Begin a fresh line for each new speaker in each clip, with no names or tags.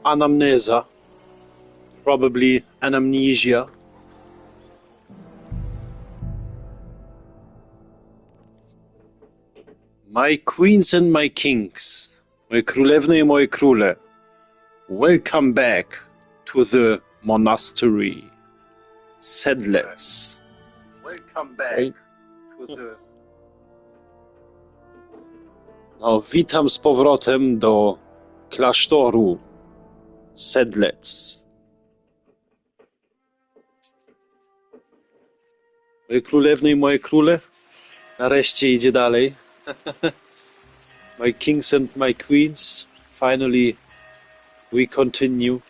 anamnesa, probably anamnesia. My queens and my kings, moje królewny i moje króle, welcome back to the monastery. Sedletz. Welcome back to the... No, witam z powrotem do klasztoru Sedletz. Moje królewny i moje króle, nareszcie idzie dalej. My kings and my queens, finally we continue.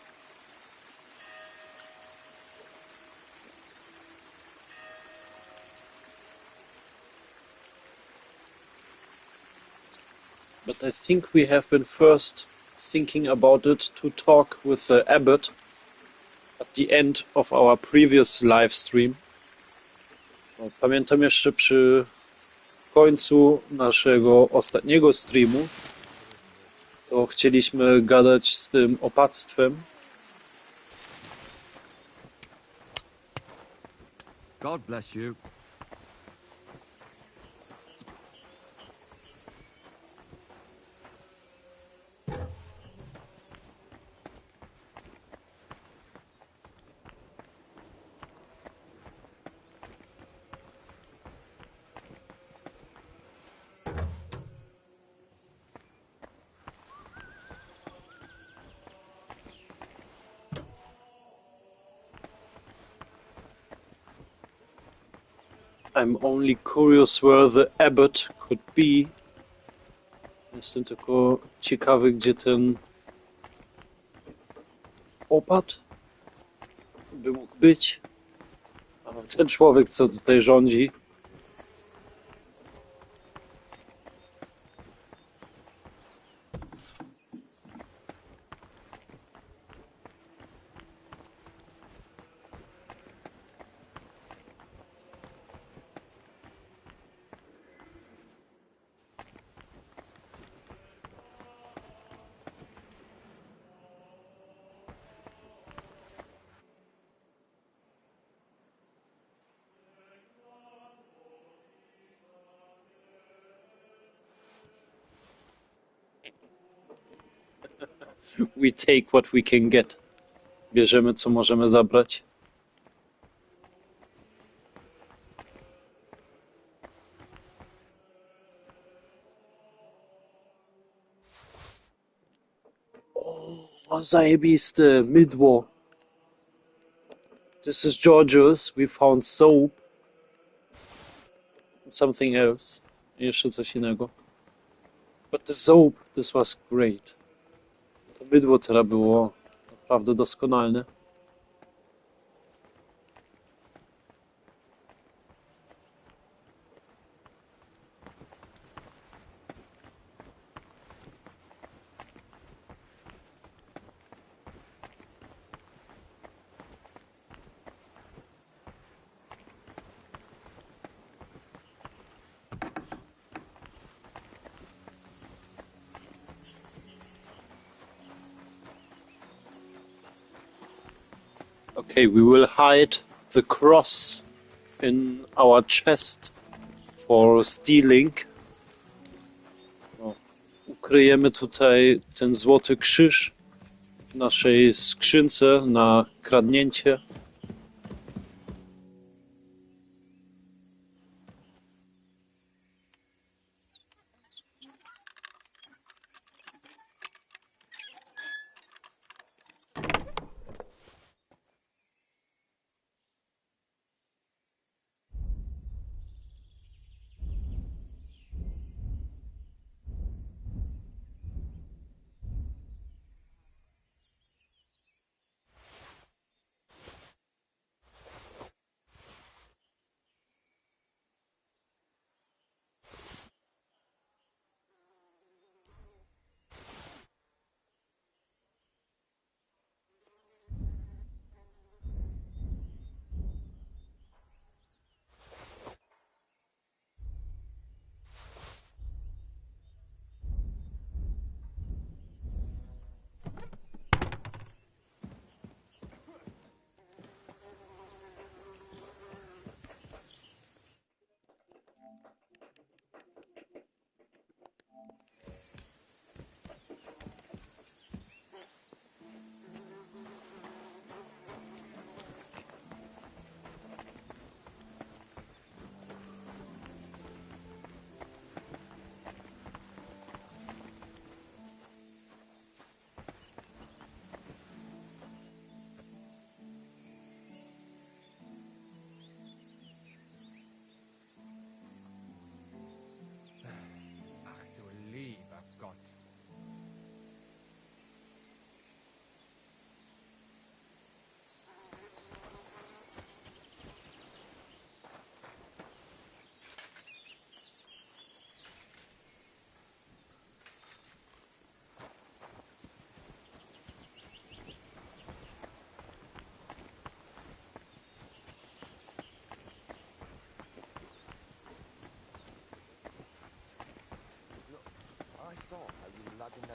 But I think we have been first thinking about it to talk with the abbot at the end of our previous live stream. Pamiętam jeszcze przy końcu naszego ostatniego streamu, to chcieliśmy gadać z tym opactwem.
God bless you.
I'm only curious where the abbot could be. Jestem tylko ciekawy, gdzie ten opat by mógł być. A ten człowiek, co tutaj rządzi. We take what we can get. Bierzemy, co możemy zabrać. O, zajebiste mydło. This is George's. We found soap. And something else. Jeszcze coś innego. But the soap, this was great. To mydło teraz było naprawdę doskonalne. Okay, we will hide the cross in our chest for stealing. Ukryjemy tutaj ten złoty krzyż w naszej skrzynce na kradnięcie.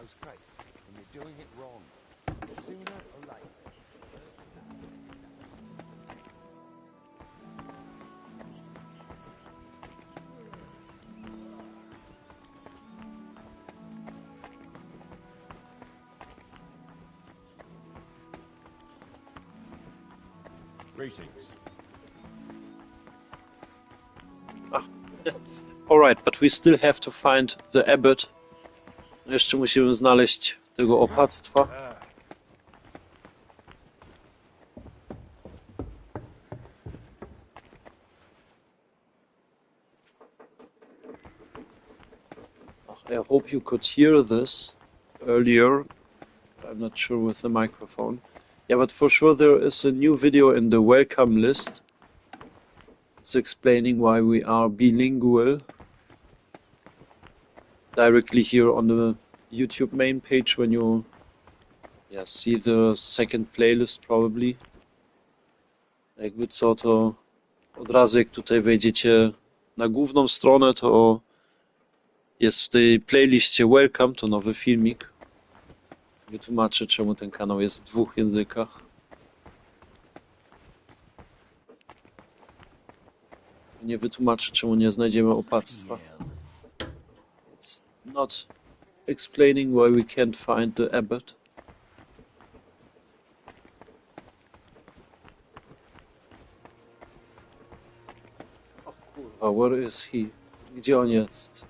those crates, and you're doing it wrong. Sooner or later.
Greetings.
Alright, but we still have to find the abbot. Jeszcze musimy znaleźć tego opactwa. I hope you could hear this earlier. I'm not sure with the microphone. Yeah, but for sure there is a new video in the welcome list. It's explaining why we are bilingual. Directly here on the YouTube main page when you see the second playlist probably. Jakby co, to od razu jak tutaj wejdziecie na główną stronę, to jest w tej playliście welcome, to nowy filmik. Wytłumaczę, czemu ten kanał jest w 2 językach. Nie wytłumaczę, czemu nie znajdziemy opactwa. It's not explaining why we can't find the abbot. O kurwa, where is he? Gdzie on jest?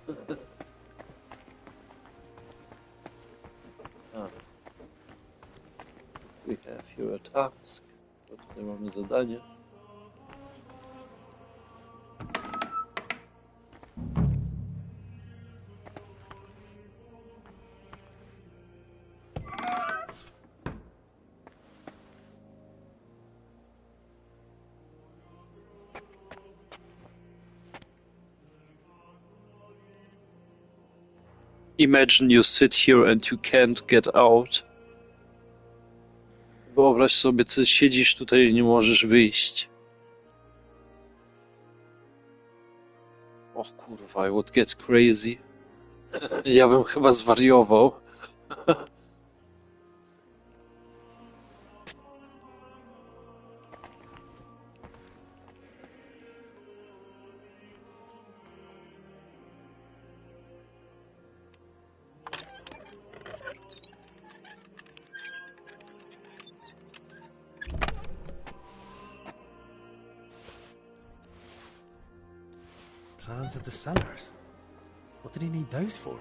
We have here a task. To tutaj mamy zadanie. Imagine you sit here and you can't get out. Wyobraź sobie, ty siedzisz tutaj i nie możesz wyjść. Och kurwa, I would get crazy. Ja bym chyba zwariował.
Plans at the cellars. What did he need those for?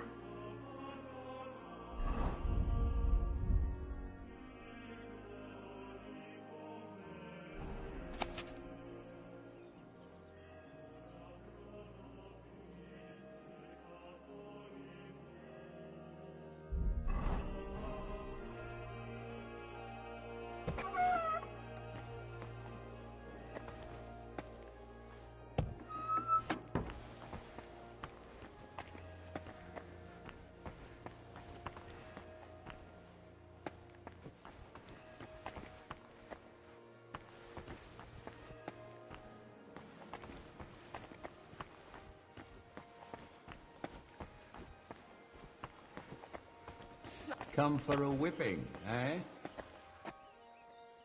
Come for a whipping, eh?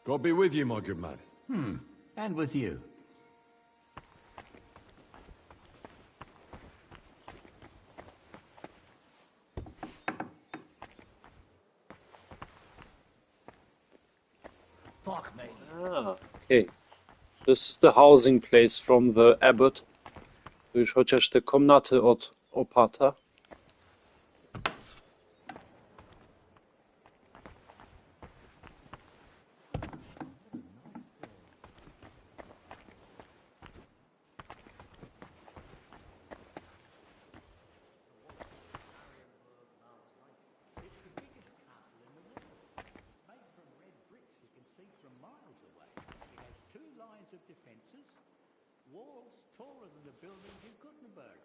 God be with you, my good man.
And with you.
Fuck me.
Ah, okay. This is the housing place from the abbot. To już chociaż te komnaty od opata.
Walls taller than the buildings in Gutenberg,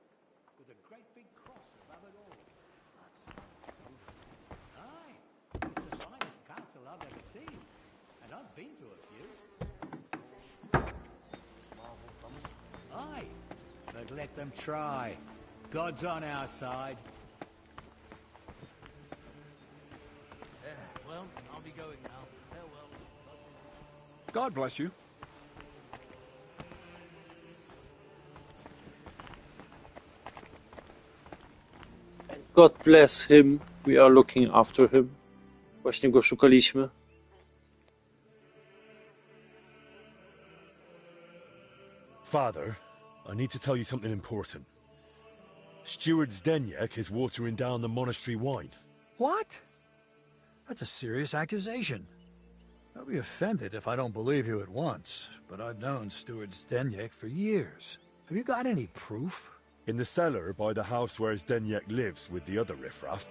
with a great big cross above it all. Aye, it's the finest castle I've ever seen, and I've been to a few. Aye, but let them try. God's on our side.
God bless you.
God bless him. We are looking after him. Właśnie go szukaliśmy.
Father, I need to tell you something important. Steward Zdeněk is watering down the monastery wine.
What? That's a serious accusation. I'll be offended if I don't believe you at once, but I've known Steward Zdeněk for years. Have you got any proof?
In the cellar by the house where Zdeněk lives with the other riffraff,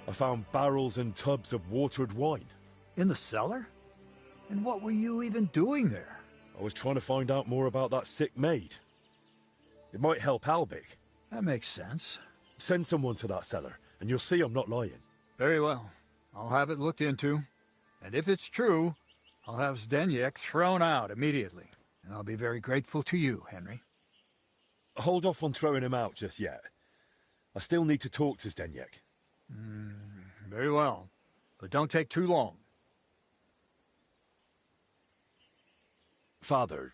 I found barrels and tubs of watered wine.
In the cellar? And what were you even doing there?
I was trying to find out more about that sick maid. It might help Albig.
That makes sense.
Send someone to that cellar, and you'll see I'm not lying.
Very well. I'll have it looked into. And if it's true, I'll have Zdeněk thrown out immediately. And I'll be very grateful to you, Henry.
Hold off on throwing him out just yet. I still need to talk to Zdeněk.
Very well. But don't take too long.
Father,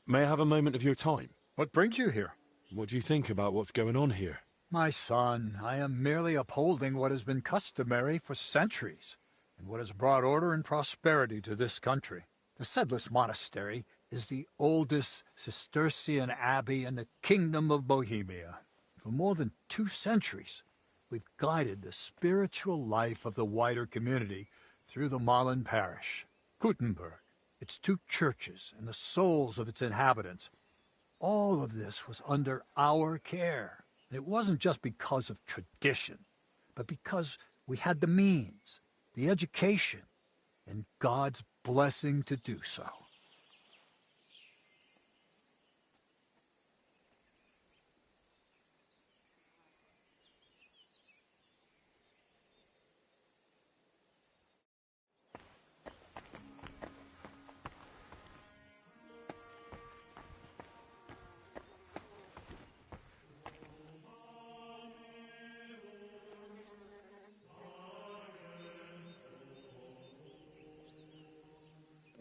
may I have a moment of your time?
What brings you here?
What do you think about what's going on here?
My son, I am merely upholding what has been customary for centuries, and what has brought order and prosperity to this country. The Sedletz monastery is the oldest Cistercian abbey in the Kingdom of Bohemia. For more than 2 centuries, we've guided the spiritual life of the wider community through the Malin parish. Gutenberg, its 2 churches, and the souls of its inhabitants. All of this was under our care. And it wasn't just because of tradition, but because we had the means, the education, and God's blessing to do so.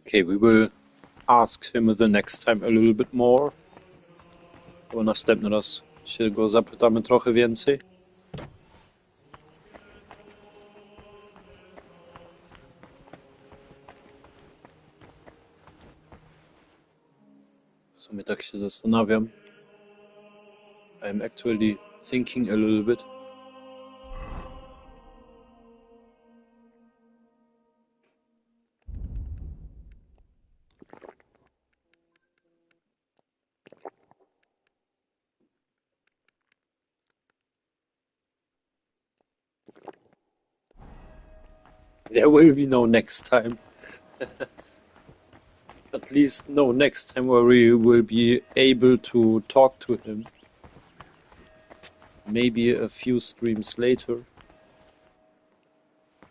Okay, we will ask him the next time a little bit more. Bo następny raz się go zapytamy trochę więcej. W sumie tak się zastanawiam. I'm actually thinking a little bit. There will be no next time. At least no next time where we will be able to talk to him. Maybe a few streams later.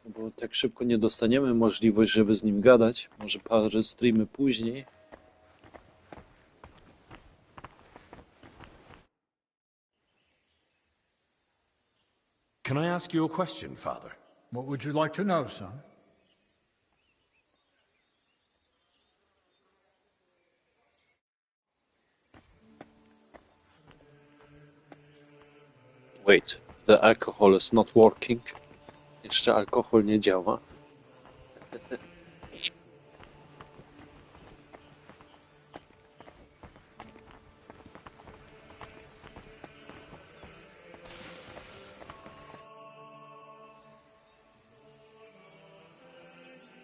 Bo tak szybko nie dostaniemy możliwość, żeby z nim gadać. Może parę streamy później.
Can I ask you a question, Father?
What would you like to know, son?
Wait, the alcohol is not working. Jeszcze alkohol nie działa.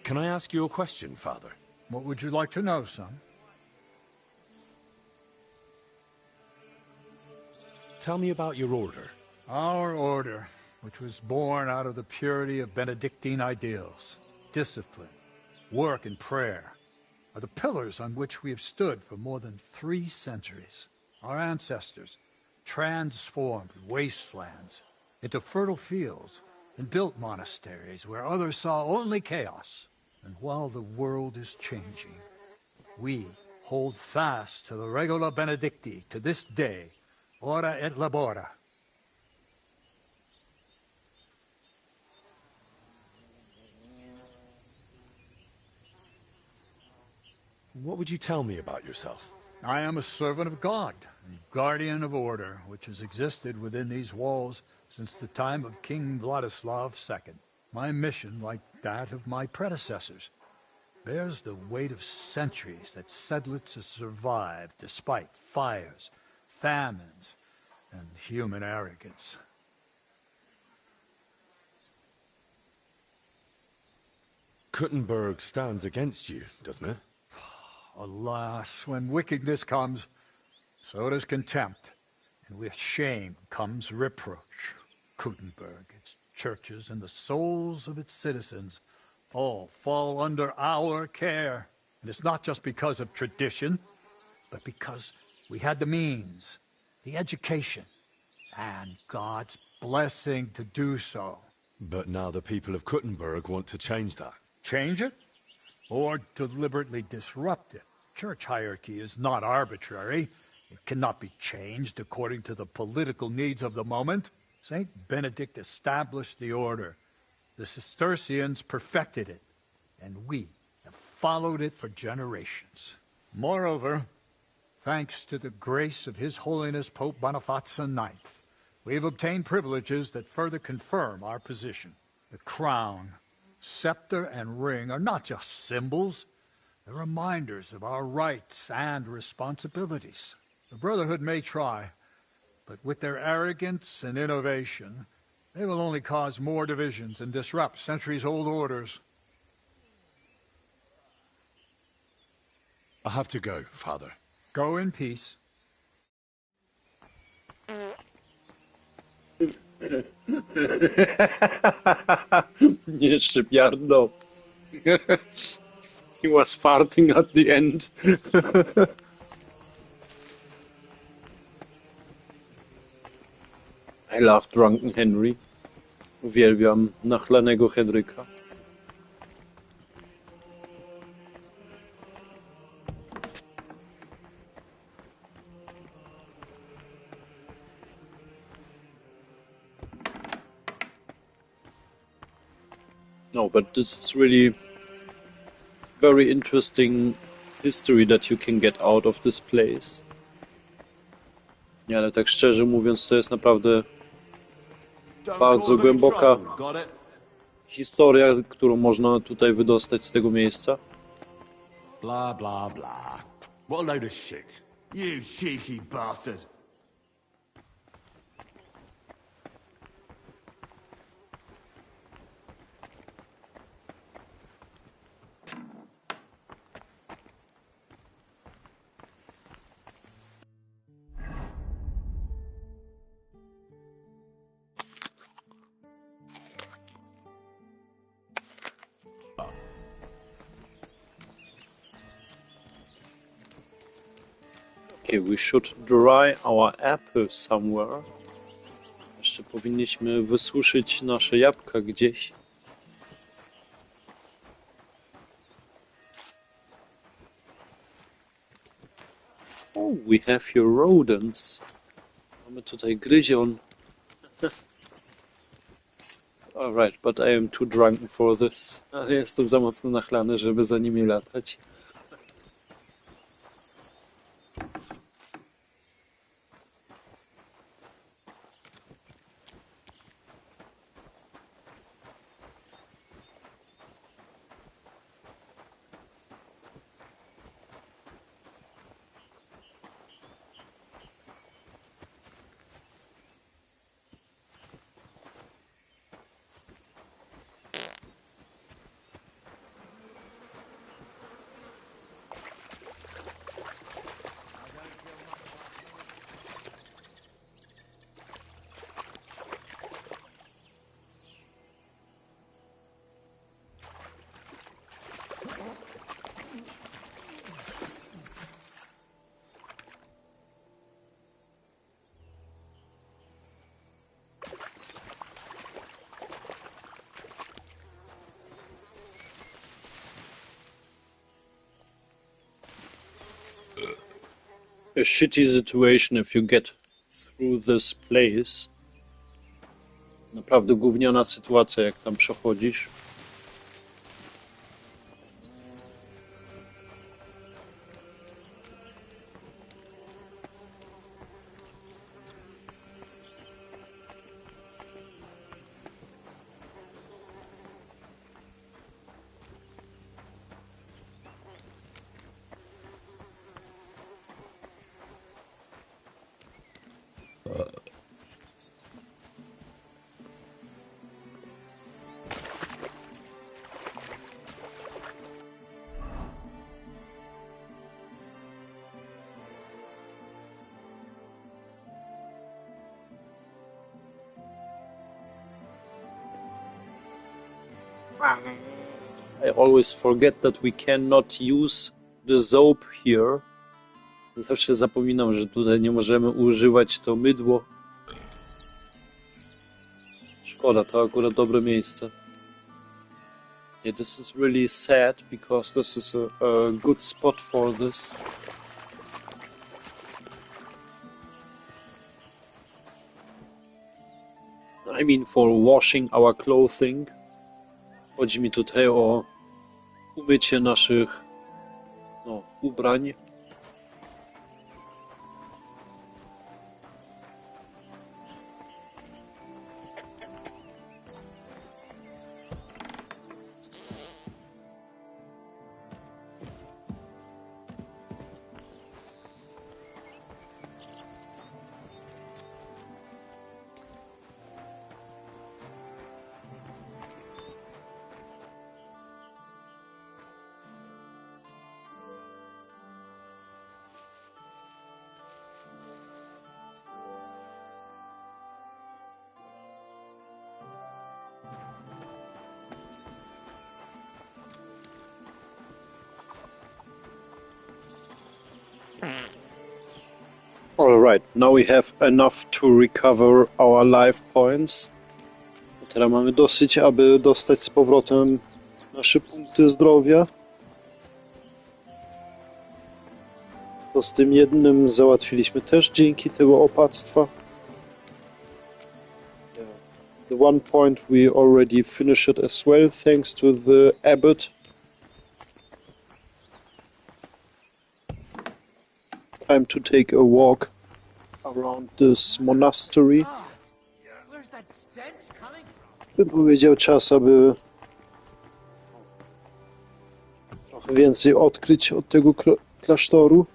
Can I ask you a question, Father?
What would you like to know, son?
Tell me about your order.
Our order, which was born out of the purity of Benedictine ideals, discipline, work, and prayer, are the pillars on which we have stood for more than 3 centuries. Our ancestors transformed wastelands into fertile fields and built monasteries where others saw only chaos. And while the world is changing, we hold fast to the Regula Benedicti to this day, ora et labora.
What would you tell me about yourself?
I am a servant of God, and guardian of order, which has existed within these walls since the time of King Vladislav II. My mission, like that of my predecessors, bears the weight of centuries that Sedletz has survived despite fires, famines, and human arrogance.
Kuttenberg stands against you, doesn't it?
Alas, when wickedness comes, so does contempt, and with shame comes reproach. Kuttenberg, its churches, and the souls of its citizens all fall under our care. And it's not just because of tradition, but because we had the means, the education, and God's blessing to do so.
But now the people of Kuttenberg want to change that.
Change it? Or deliberately disrupt it? Church hierarchy is not arbitrary. It cannot be changed according to the political needs of the moment. Saint Benedict established the order. The Cistercians perfected it, and we have followed it for generations. Moreover, thanks to the grace of His Holiness Pope Boniface IX, we have obtained privileges that further confirm our position. The crown, scepter, and ring are not just symbols. They're reminders of our rights and responsibilities. The Brotherhood may try, but with their arrogance and innovation, they will only cause more divisions and disrupt centuries-old orders.
I have to go, Father.
Go in peace.
Nie szczypiardo. He was farting at the end. I love drunken Henry. Uwielbiam nachlanego Henryka. No, but this is really very interesting history that you can get out of this place. Nie, ale tak szczerze mówiąc, to jest naprawdę bardzo głęboka historia, którą można tutaj wydostać z tego miejsca.
Blah, blah, blah. What a load of shit. You cheeky bastard.
Okay, we should dry our apples somewhere. Jeszcze powinniśmy wysuszyć nasze jabłka gdzieś. Oh, we have here rodents. Mamy tutaj gryzion. Alright, but I am too drunken for this. Ale jestem za mocno nachlany, żeby za nimi latać. A shitty situation if you get through this place. Naprawdę gówniana sytuacja, jak tam przechodzisz. I always forget that we cannot use the soap here. Zawsze zapominam, że tutaj nie możemy używać to mydło. Szkoda, to akurat dobre miejsce. Yeah, this is really sad because this is a good spot for this. I mean for washing our clothing. Chodzi mi tutaj o umycie naszych ubrań. Alright, now we have enough to recover our life points. Teraz mamy dosyć, aby dostać z powrotem nasze punkty zdrowia. To z tym jednym załatwiliśmy też dzięki tego opactwa. The one point we already finished as well, thanks to the abbot. Time to take a walk around this monastery.
Where's that stench coming from?
Bym powiedział, czas, aby trochę więcej odkryć od tego klasztoru.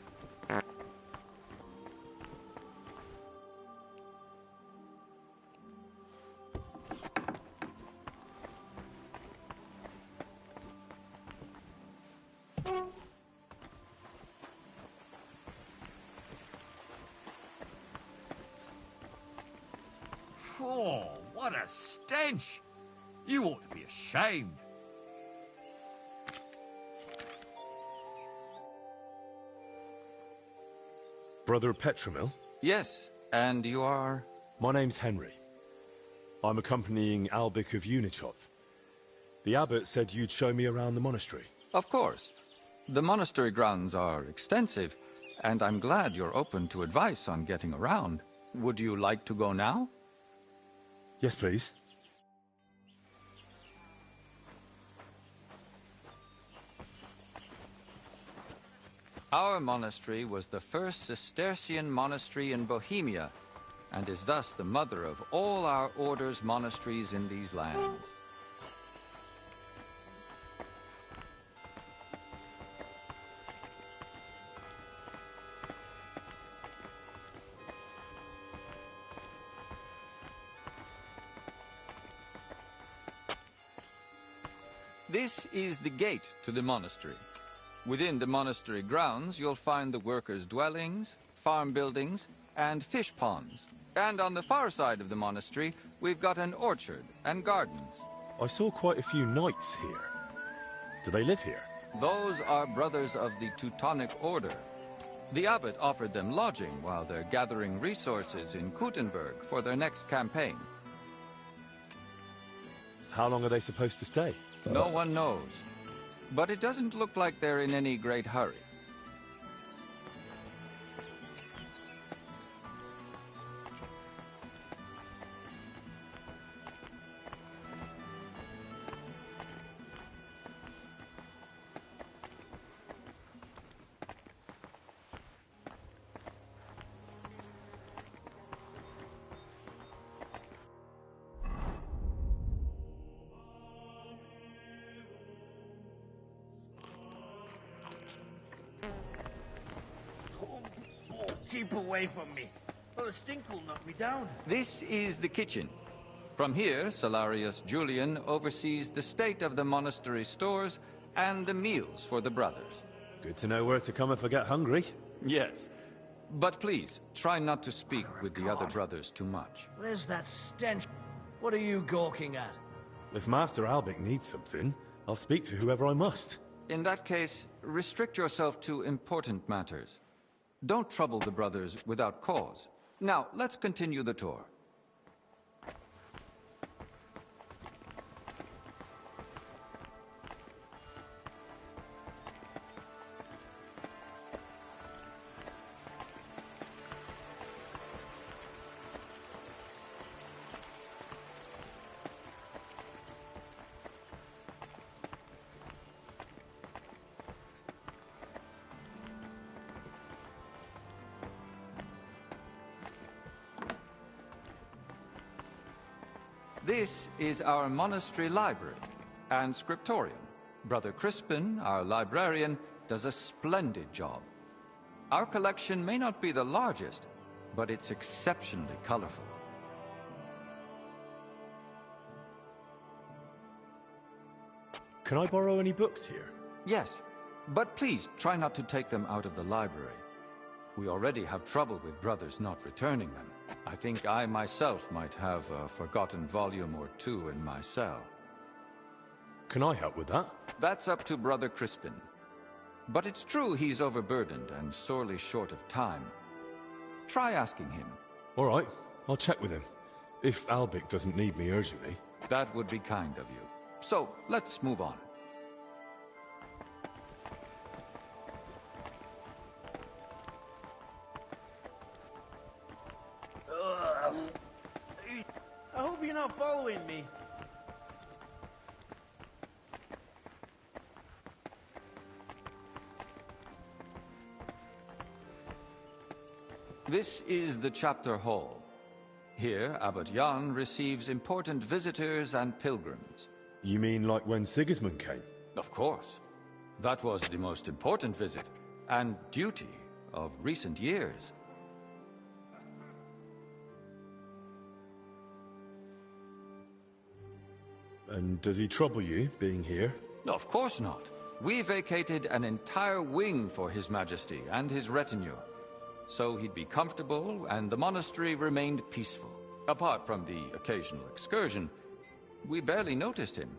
Oh, what a stench! You ought to be ashamed.
Brother Petramil?
Yes, and you are?
My name's Henry. I'm accompanying Albik of Unichov. The abbot said you'd show me around the monastery.
Of course. The monastery grounds are extensive, and I'm glad you're open to advice on getting around. Would you like to go now?
Yes, please.
Our monastery was the first Cistercian monastery in Bohemia, and is thus the mother of all our order's monasteries in these lands. This is the gate to the monastery. Within the monastery grounds, you'll find the workers' dwellings, farm buildings, and fish ponds. And on the far side of the monastery, we've got an orchard and gardens.
I saw quite a few knights here. Do they live here?
Those are brothers of the Teutonic Order. The abbot offered them lodging while they're gathering resources in Kuttenberg for their next campaign.
How long are they supposed to stay?
No one knows. But it doesn't look like they're in any great hurry.
Keep away from me. Well, the stink will knock me down.
This is the kitchen. From here, Salarius Julian oversees the state of the monastery stores and the meals for the brothers.
Good to know where to come if I get hungry.
Yes. But please, try not to speak with the other brothers too much.
Where's that stench? What are you gawking at?
If Master Albic needs something, I'll speak to whoever I must.
In that case, restrict yourself to important matters. Don't trouble the brothers without cause. Now, let's continue the tour. This is our monastery library and scriptorium. Brother Crispin, our librarian, does a splendid job. Our collection may not be the largest, but it's exceptionally colorful.
Can I borrow any books here?
Yes, but please try not to take them out of the library. We already have trouble with brothers not returning them. I think I myself might have a forgotten volume or two in my cell.
Can I help with that?
That's up to Brother Crispin. But it's true he's overburdened and sorely short of time. Try asking him.
All right, I'll check with him. If Albic doesn't need me urgently.
That would be kind of you. So, let's move on.
I hope you're not following me.
This is the chapter hall. Here, Abbot Jan receives important visitors and pilgrims.
You mean like when Sigismund came?
Of course. That was the most important visit, and duty of recent years.
And does he trouble you, being here?
Of course not. We vacated an entire wing for His Majesty and his retinue. So he'd be comfortable, and the monastery remained peaceful. Apart from the occasional excursion, we barely noticed him.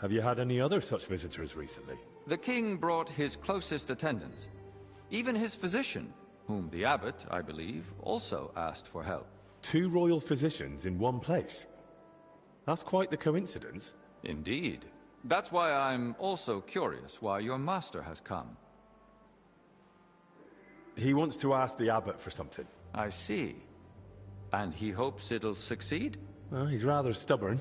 Have you had any other such visitors recently?
The king brought his closest attendants. Even his physician, whom the abbot, I believe, also asked for help.
2 royal physicians in one place? That's quite the coincidence.
Indeed. That's why I'm also curious why your master has come.
He wants to ask the abbot for something.
I see. And he hopes it'll succeed?
Well, he's rather stubborn.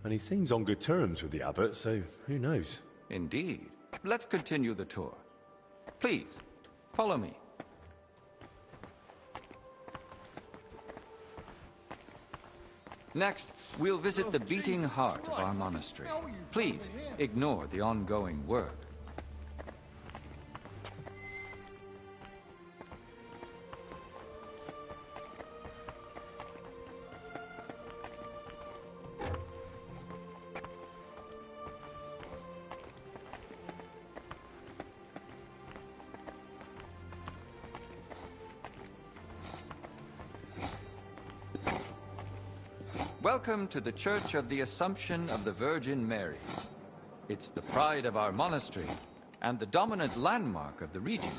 And he seems on good terms with the abbot, so who knows?
Indeed. Let's continue the tour. Please, follow me. Next, we'll visit the beating heart of our monastery. Please, ignore the ongoing work. Welcome to the Church of the Assumption of the Virgin Mary. It's the pride of our monastery and the dominant landmark of the region.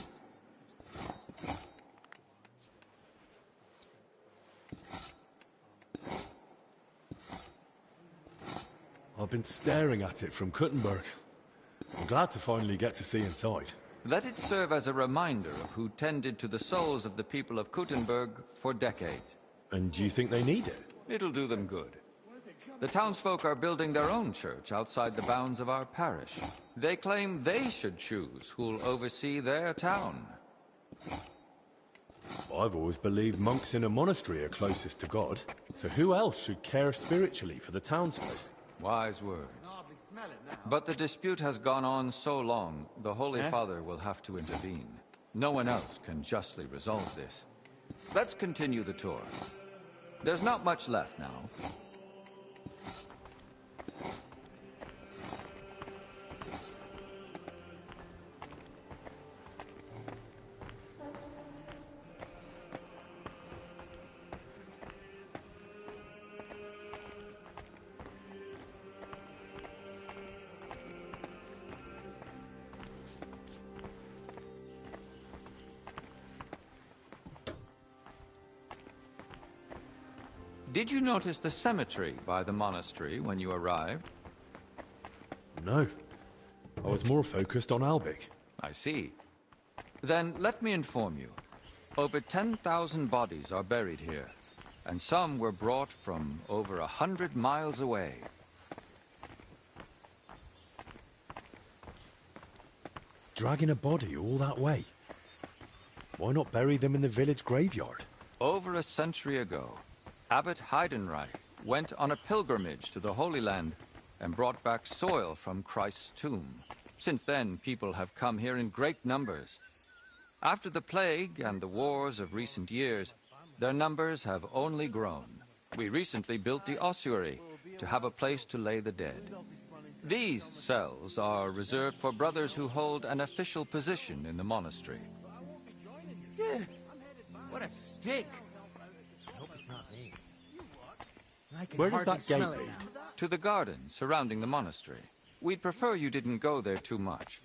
I've been staring at it from Kuttenberg. I'm glad to finally get to see inside.
Let it serve as a reminder of who tended to the souls of the people of Kuttenberg for decades.
And do you think they need it?
It'll do them good. The townsfolk are building their own church outside the bounds of our parish. They claim they should choose who'll oversee their town.
I've always believed monks in a monastery are closest to God. So who else should care spiritually for the townsfolk?
Wise words. But the dispute has gone on so long, the Holy Father will have to intervene. No one else can justly resolve this. Let's continue the tour. There's not much left now. Did you notice the cemetery by the monastery when you arrived?
No. I was more focused on Albic.
I see. Then let me inform you. Over 10,000 bodies are buried here, and some were brought from over 100 miles away.
Dragging a body all that way? Why not bury them in the village graveyard?
Over a century ago, Abbot Henryk went on a pilgrimage to the Holy Land and brought back soil from Christ's tomb. Since then, people have come here in great numbers. After the plague and the wars of recent years, their numbers have only grown. We recently built the ossuary to have a place to lay the dead. These cells are reserved for brothers who hold an official position in the monastery.
What a stink! I hope it's not me. I can
Where does
hardly
that gate
smell it
lead?
now.
To the garden surrounding the monastery. We'd prefer you didn't go there too much.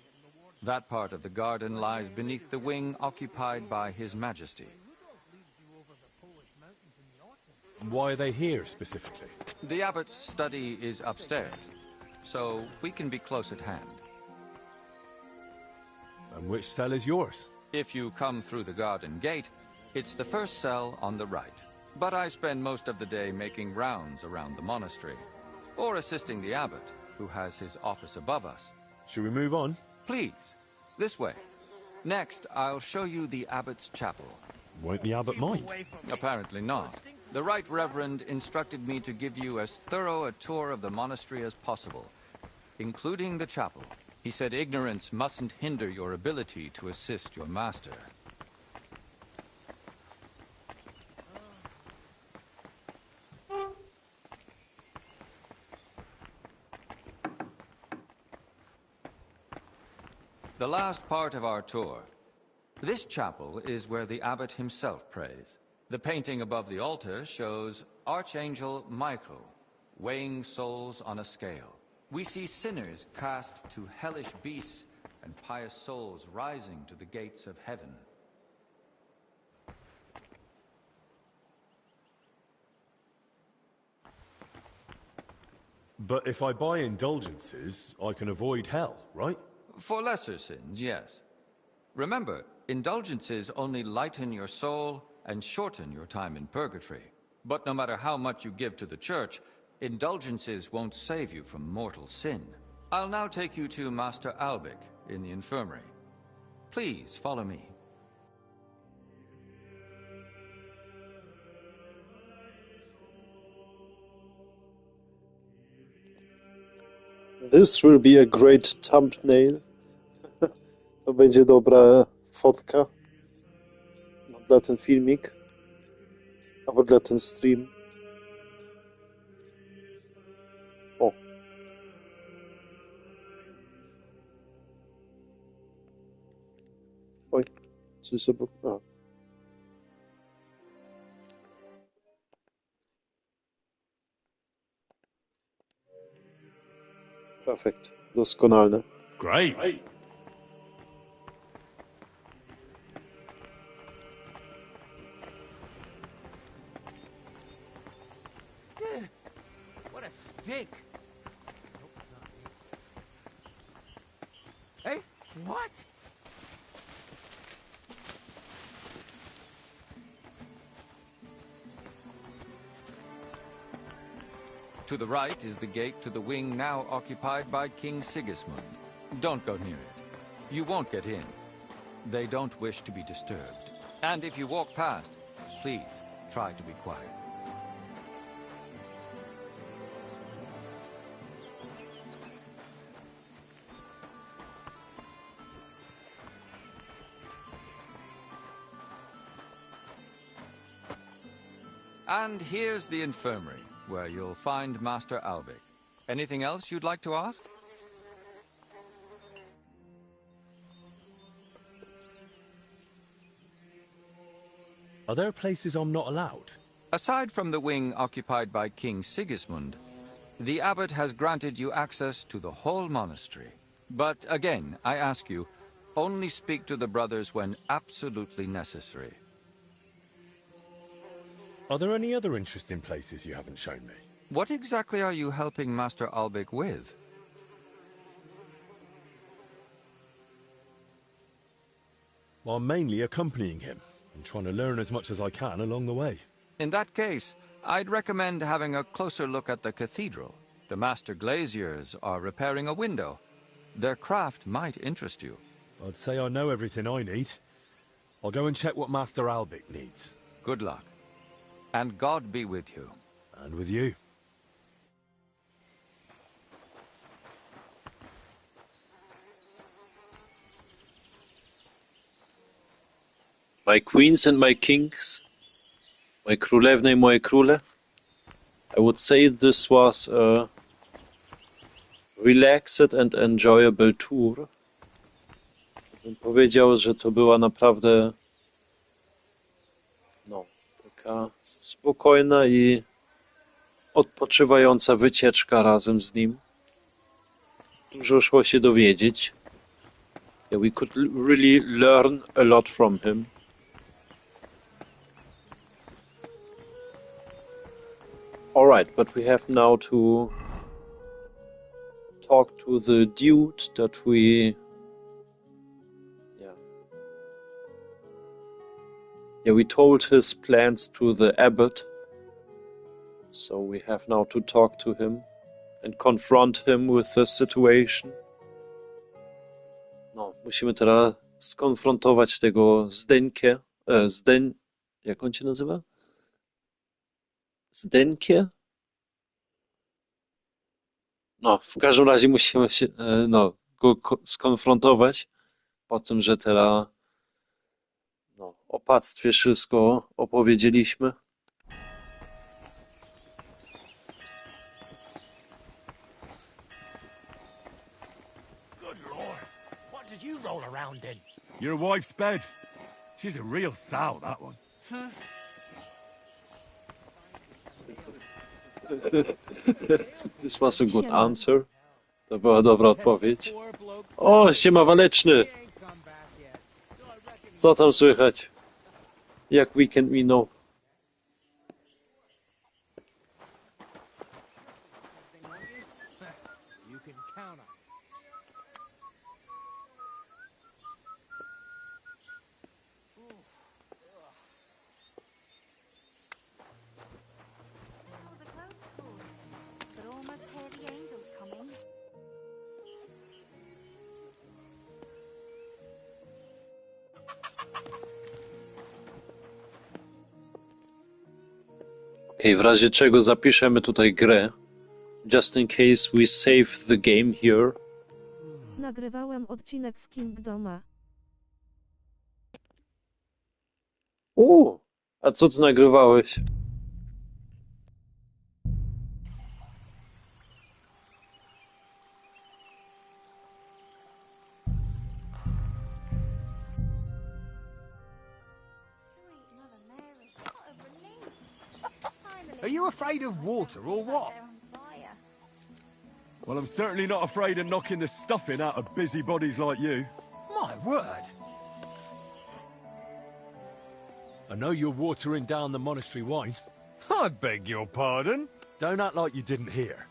That part of the garden lies beneath the wing occupied by His Majesty.
Why are they here specifically?
The abbot's study is upstairs, so we can be close at hand.
And which cell is yours?
If you come through the garden gate, it's the first cell on the right. But I spend most of the day making rounds around the monastery, or assisting the abbot, who has his office above us.
Should we move on?
Please, this way. Next, I'll show you the abbot's chapel.
Won't the abbot mind?
Apparently not. The Right Reverend instructed me to give you as thorough a tour of the monastery as possible, including the chapel. He said ignorance mustn't hinder your ability to assist your master. The last part of our tour. This chapel is where the abbot himself prays. The painting above the altar shows Archangel Michael weighing souls on a scale. We see sinners cast to hellish beasts and pious souls rising to the gates of heaven.
But if I buy indulgences, I can avoid hell, right?
For lesser sins, yes. Remember, indulgences only lighten your soul and shorten your time in purgatory. But no matter how much you give to the church, indulgences won't save you from mortal sin. I'll now take you to Master Albic in the infirmary. Please follow me.
This will be a great thumbnail. To będzie dobra fotka dla ten filmik albo dla ten stream. O. Oj, coś sobie... A. Perfekt, doskonale.
Great.
What a stink! Hope it's not me. Hey, what?
To the right is the gate to the wing now occupied by King Sigismund. Don't go near it. You won't get in. They don't wish to be disturbed. And if you walk past, please try to be quiet. And here's the infirmary, where you'll find Master Albic. Anything else you'd like to ask?
Are there places I'm not allowed?
Aside from the wing occupied by King Sigismund, the abbot has granted you access to the whole monastery. But again, I ask you, only speak to the brothers when absolutely necessary.
Are there any other interesting places you haven't shown me?
What exactly are you helping Master Albic with?
Well, I'm mainly accompanying him and trying to learn as much as I can along the way.
In that case, I'd recommend having a closer look at the cathedral. The master glaziers are repairing a window. Their craft might interest you.
I'd say I know everything I need. I'll go and check what Master Albic needs.
Good luck. And God be with you.
And with you.
My queens and my kings, moje królewne I moje króle. I would say this was a relaxed and enjoyable tour. Bym powiedział, że to była naprawdę taka spokojna I odpoczywająca wycieczka razem z nim. Dużo szło się dowiedzieć. Yeah, we could really learn a lot from him. Alright, but we have now to talk to the dude that we... Yeah, we told his plans to the abbot. So we have now to talk to him and confront him with the situation. No, musimy teraz skonfrontować tego Zdeńkę. Jak on się nazywa? Zdeńkę? No, w każdym razie musimy się, go skonfrontować po tym, że teraz o pactwie wszystko opowiedzieliśmy.
Good Lord, what did you roll around in?
Your wife's bed. She's a real sow, that one.
This was a good answer. To była dobra odpowiedź. O, siema waleczny! Co tam słychać? Jak weekend minął? Okej, w razie czego zapiszemy tutaj grę. Just in case we save the game here.
Nagrywałem odcinek z Kingdoma.
A co ty nagrywałeś?
Are you afraid of water or what?
Well, I'm certainly not afraid of knocking the stuffing out of busybodies like you.
My word!
I know you're watering down the monastery wine.
I beg your pardon?
Don't act like you didn't hear.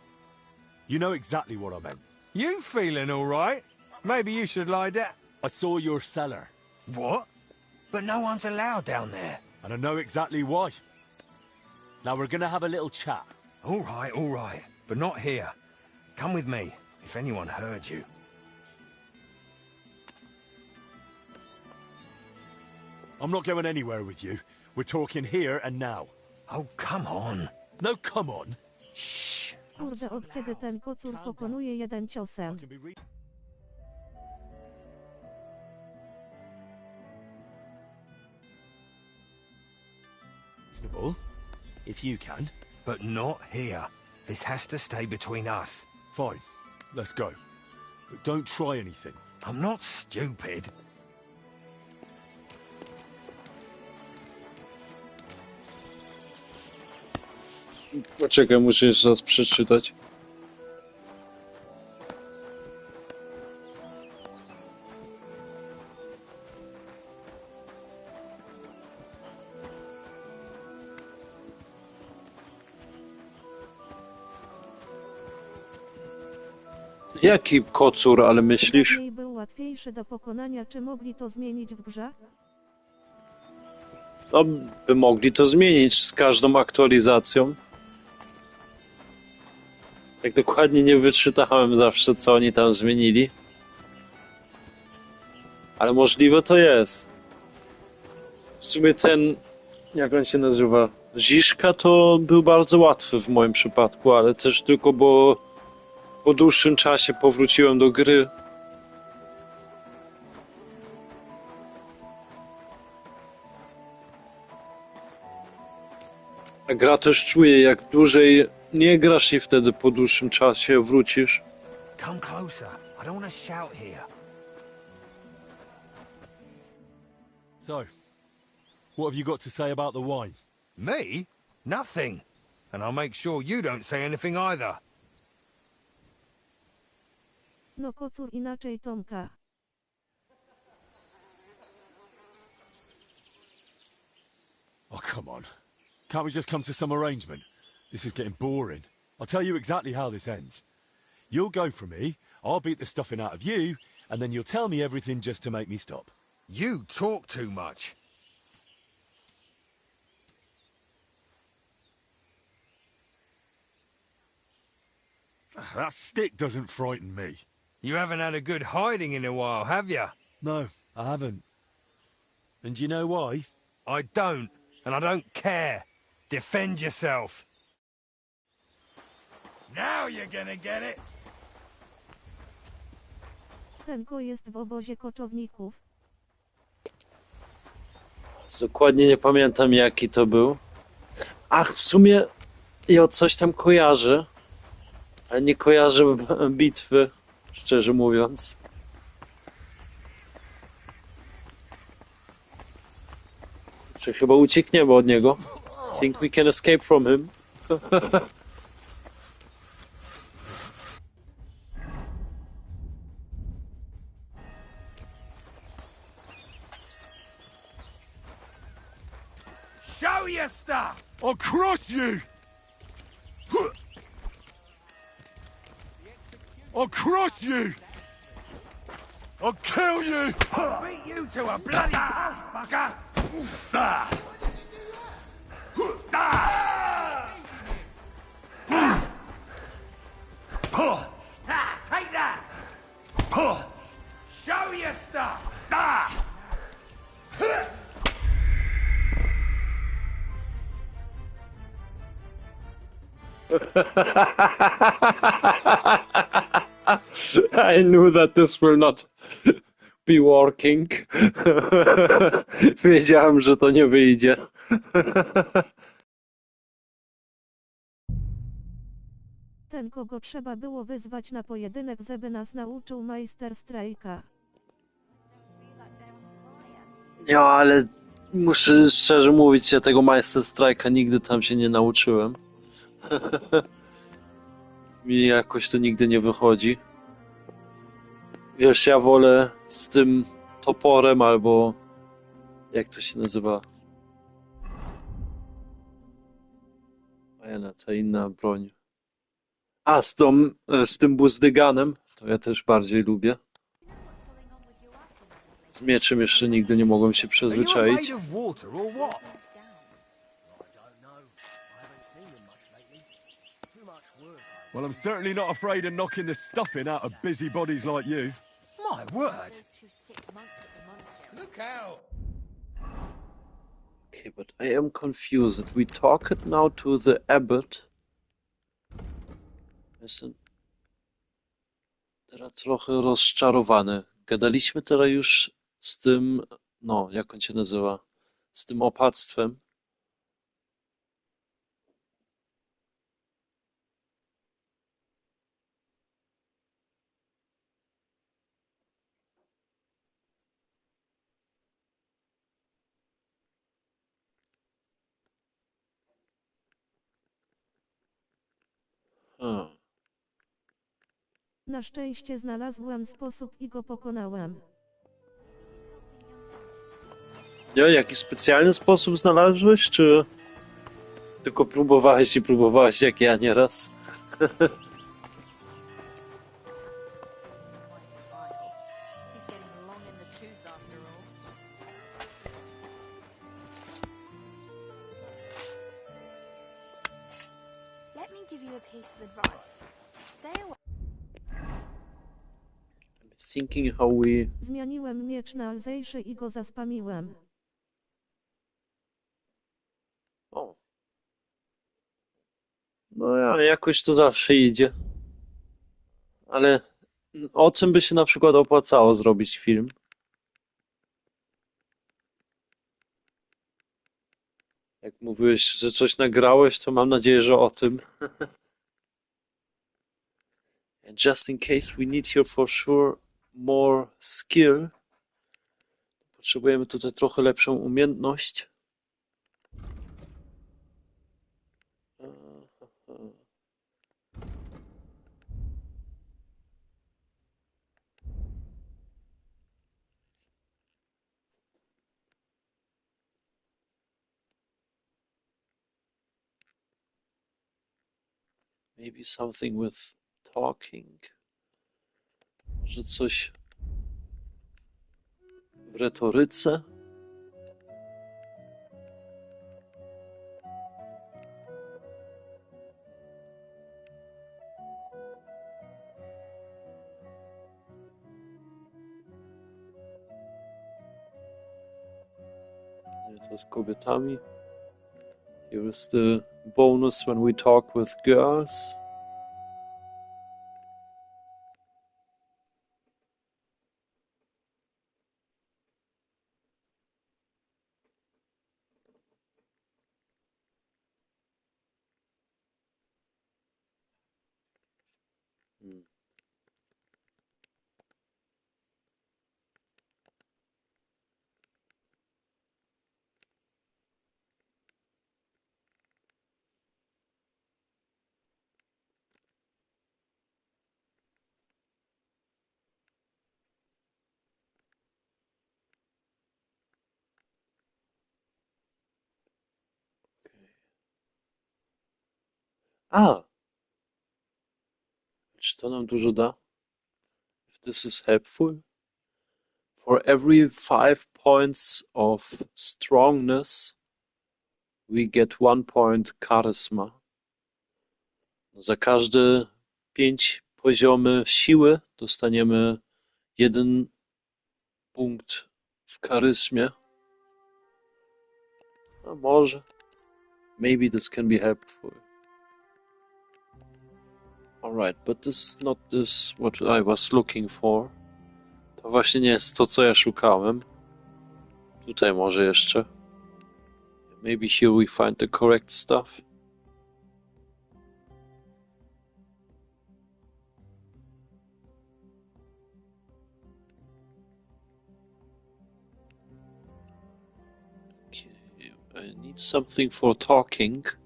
You know exactly what I meant.
You feeling all right? Maybe you should lie down.
I saw your cellar.
What? But no one's allowed down there.
And I know exactly why. Now we're gonna have a little chat.
All right. But not here. Come with me, if anyone heard you.
I'm not going anywhere with you. We're talking here and now.
Oh, come on.
No, come on.
Shh.
Kurde, od kiedy ten kocur pokonuje jeden ciosem.
If you can.
But not here. This has to stay between us.
Fine. Let's go. But don't try anything.
I'm not stupid.
Poczekaj, muszę jeszcze raz przeczytać. Jaki kocur, ale myślisz?
Dawniej był łatwiejszy do pokonania, czy mogli to zmienić w grze?
No, by mogli to zmienić z każdą aktualizacją. Tak dokładnie nie wyczytałem zawsze, co oni tam zmienili. Ale możliwe to jest. W sumie ten, jak on się nazywa, Zniszka, to był bardzo łatwy w moim przypadku, ale też tylko, bo po dłuższym czasie powróciłem do gry. A gra też czuje, jak dłużej nie grasz i wtedy po dłuższym czasie wrócisz.
Come closer. I don't want to shout here.
So, what have you got to say about the wine?
Me? Nothing. And I'll make sure you don't say anything either.
No kocur inaczej Tomka.
Oh, come on. Can't we just come to some arrangement? This is getting boring. I'll tell you exactly how this ends. You'll go for me, I'll beat the stuffing out of you, and then you'll tell me everything just to make me stop.
You talk too much.
That stick doesn't frighten me.
You haven't had a good hiding in a while, have you?
No, I haven't. And do you know why?
I don't, and I don't care. Defend yourself. Now you're gonna get it.
Tenko jest w obozie koczowników.
Dokładnie nie pamiętam, jaki to był. Ach, w sumie ja coś tam kojarzę, ale nie kojarzę bitwy, szczerze mówiąc. Czy chyba uciekniemy od niego? Think we can escape from him?
Show your stuff!
I'll crush you! I'll crush you! I'll kill you!
Beat you to a bloody fucker! Take that! Show your stuff!
I knew that this will not be working. Wiedziałem, że to nie wyjdzie.
Ten, kogo trzeba było wyzwać na pojedynek, żeby nas nauczył majster strajka.
No, ale muszę szczerze mówić, ja tego Majster Strike'a nigdy tam się nie nauczyłem. Mi jakoś to nigdy nie wychodzi. Wiesz, ja wolę z tym toporem albo... jak to się nazywa? A ta inna broń. A, z tym buzdyganem, to ja też bardziej lubię. Z mieczem jeszcze nigdy nie mogłem się przyzwyczaić.
Well, I'm certainly not afraid of knocking the stuffing out of busybodies like you.
My word! Look out!
Okay, but I am confused. We talked now to the abbot. Jestem teraz trochę rozczarowany. Gadaliśmy teraz już z tym, no, jak on się nazywa? Z tym opactwem.
Na szczęście znalazłem sposób i go pokonałem.
Ja, jakiś specjalny sposób znalazłeś, czy tylko próbowałeś jak ja nieraz?
you a piece of advice. Stay away.
I'm thinking how we...
Zmieniłem miecz na lżejszy i go zaspamiłem.
O. No ja, jakoś to zawsze idzie. Ale o czym by się na przykład opłacało zrobić film? Jak mówiłeś, że coś nagrałeś, to mam nadzieję, że o tym. And just in case we need here for sure more skill. Potrzebujemy tutaj trochę lepszą umiejętność. Maybe something with talking. Może coś w retoryce? Nie, to z kobietami. Here is the bonus when we talk with girls. A! Czy to nam dużo da? If this is helpful? For every 5 points of strongness, we get 1 point charisma. Za każde 5 poziomy siły dostaniemy 1 punkt w charyzmie. A może. Maybe this can be helpful. Alright, but this is not this what I was looking for. To właśnie nie jest to, co ja szukałem. Tutaj może jeszcze. Maybe here we find the correct stuff. Okay, I need something for talking.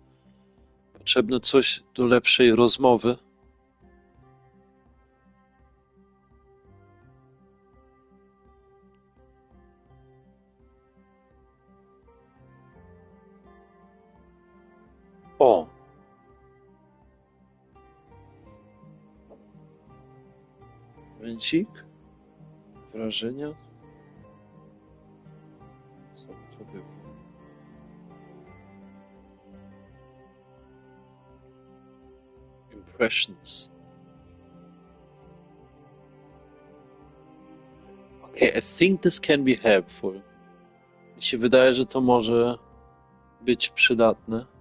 Potrzebne coś do lepszej rozmowy. O! Momencik. Wrażenia. Co to było? Impressions. Okay, I think this can be helpful. Mi się wydaje, że to może być przydatne.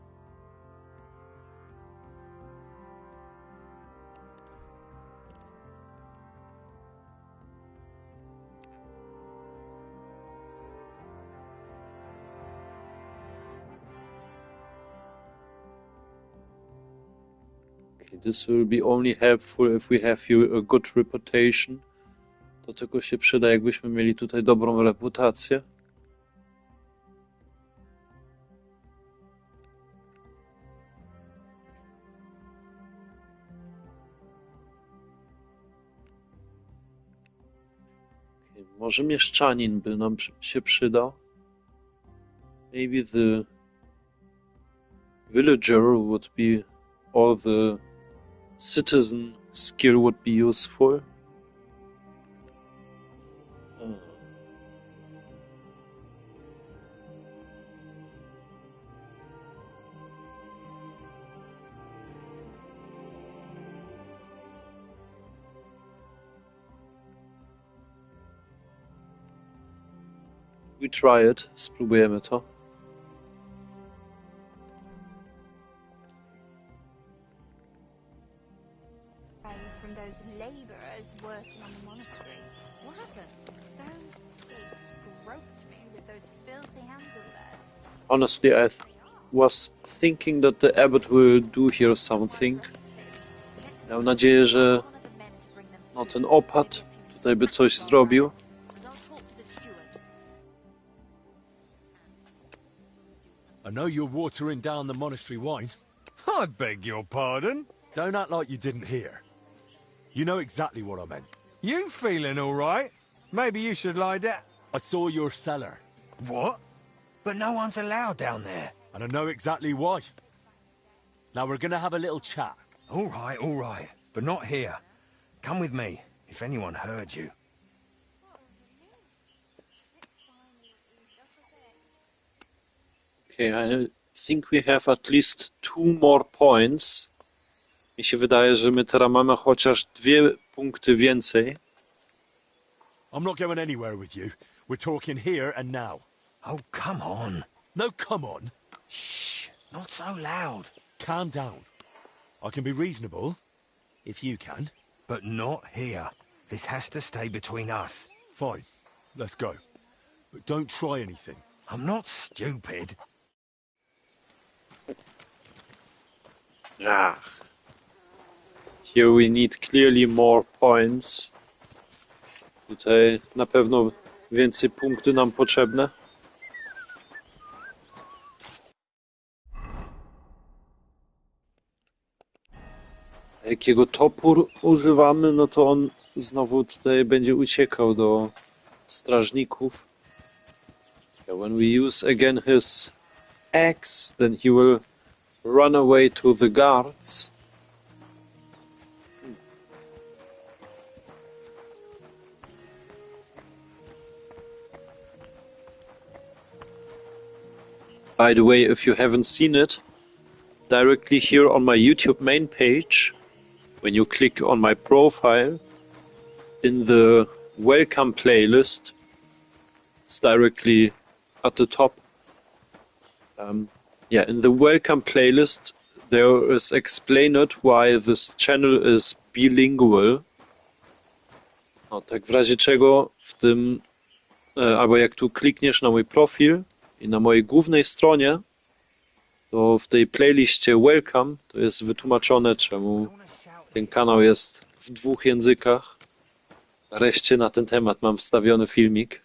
This will be only helpful if we have you a good reputation. Do tego się przyda, jakbyśmy mieli tutaj dobrą reputację. Okay, może mieszczanin by nam się przydał. Maybe the villager would be, or the citizen skill would be useful. We try it. Spróbujemy to.
From those labourers working on the monastery. What happened? Those pigs groped me with those filthy hands of theirs.
Honestly, I was thinking that the abbot will do here something. Miał nadzieję, że no, ten opat tutaj by coś zrobił.
I know you're watering down the monastery wine.
I beg your pardon?
Don't act like you didn't hear. You know exactly what I meant.
You feeling all right? Maybe you should lie down.
I saw your cellar.
What? But no one's allowed down there.
And I know exactly why. Now we're gonna have a little chat.
All right. But not here. Come with me, if anyone heard you.
Okay, I think we have at least 2 more points. Mi się wydaje, że my teraz mamy chociaż 2 punkty więcej.
I'm not going anywhere with you. We're talking here and now.
Oh, come on.
No, come on.
Shh, not so loud.
Calm down. I can be reasonable, if you can.
But not here. This has to stay between us.
Fine, let's go. But don't try anything.
I'm not stupid.
Ah. Here we need clearly more points. Tutaj na pewno więcej punktów nam potrzebne. Jakiego topór używamy, no to on znowu tutaj będzie uciekał do strażników. When we use again his axe, then he will run away to the guards. By the way, if you haven't seen it, directly here on my YouTube main page, when you click on my profile, in the welcome playlist, it's directly at the top. In the welcome playlist, there is explained why this channel is bilingual. No, tak w razie czego w tym, albo jak tu klikniesz na mój profil i na mojej głównej stronie, to w tej playliście Welcome to jest wytłumaczone, czemu ten kanał jest w 2 językach. Nareszcie na ten temat mam wstawiony filmik.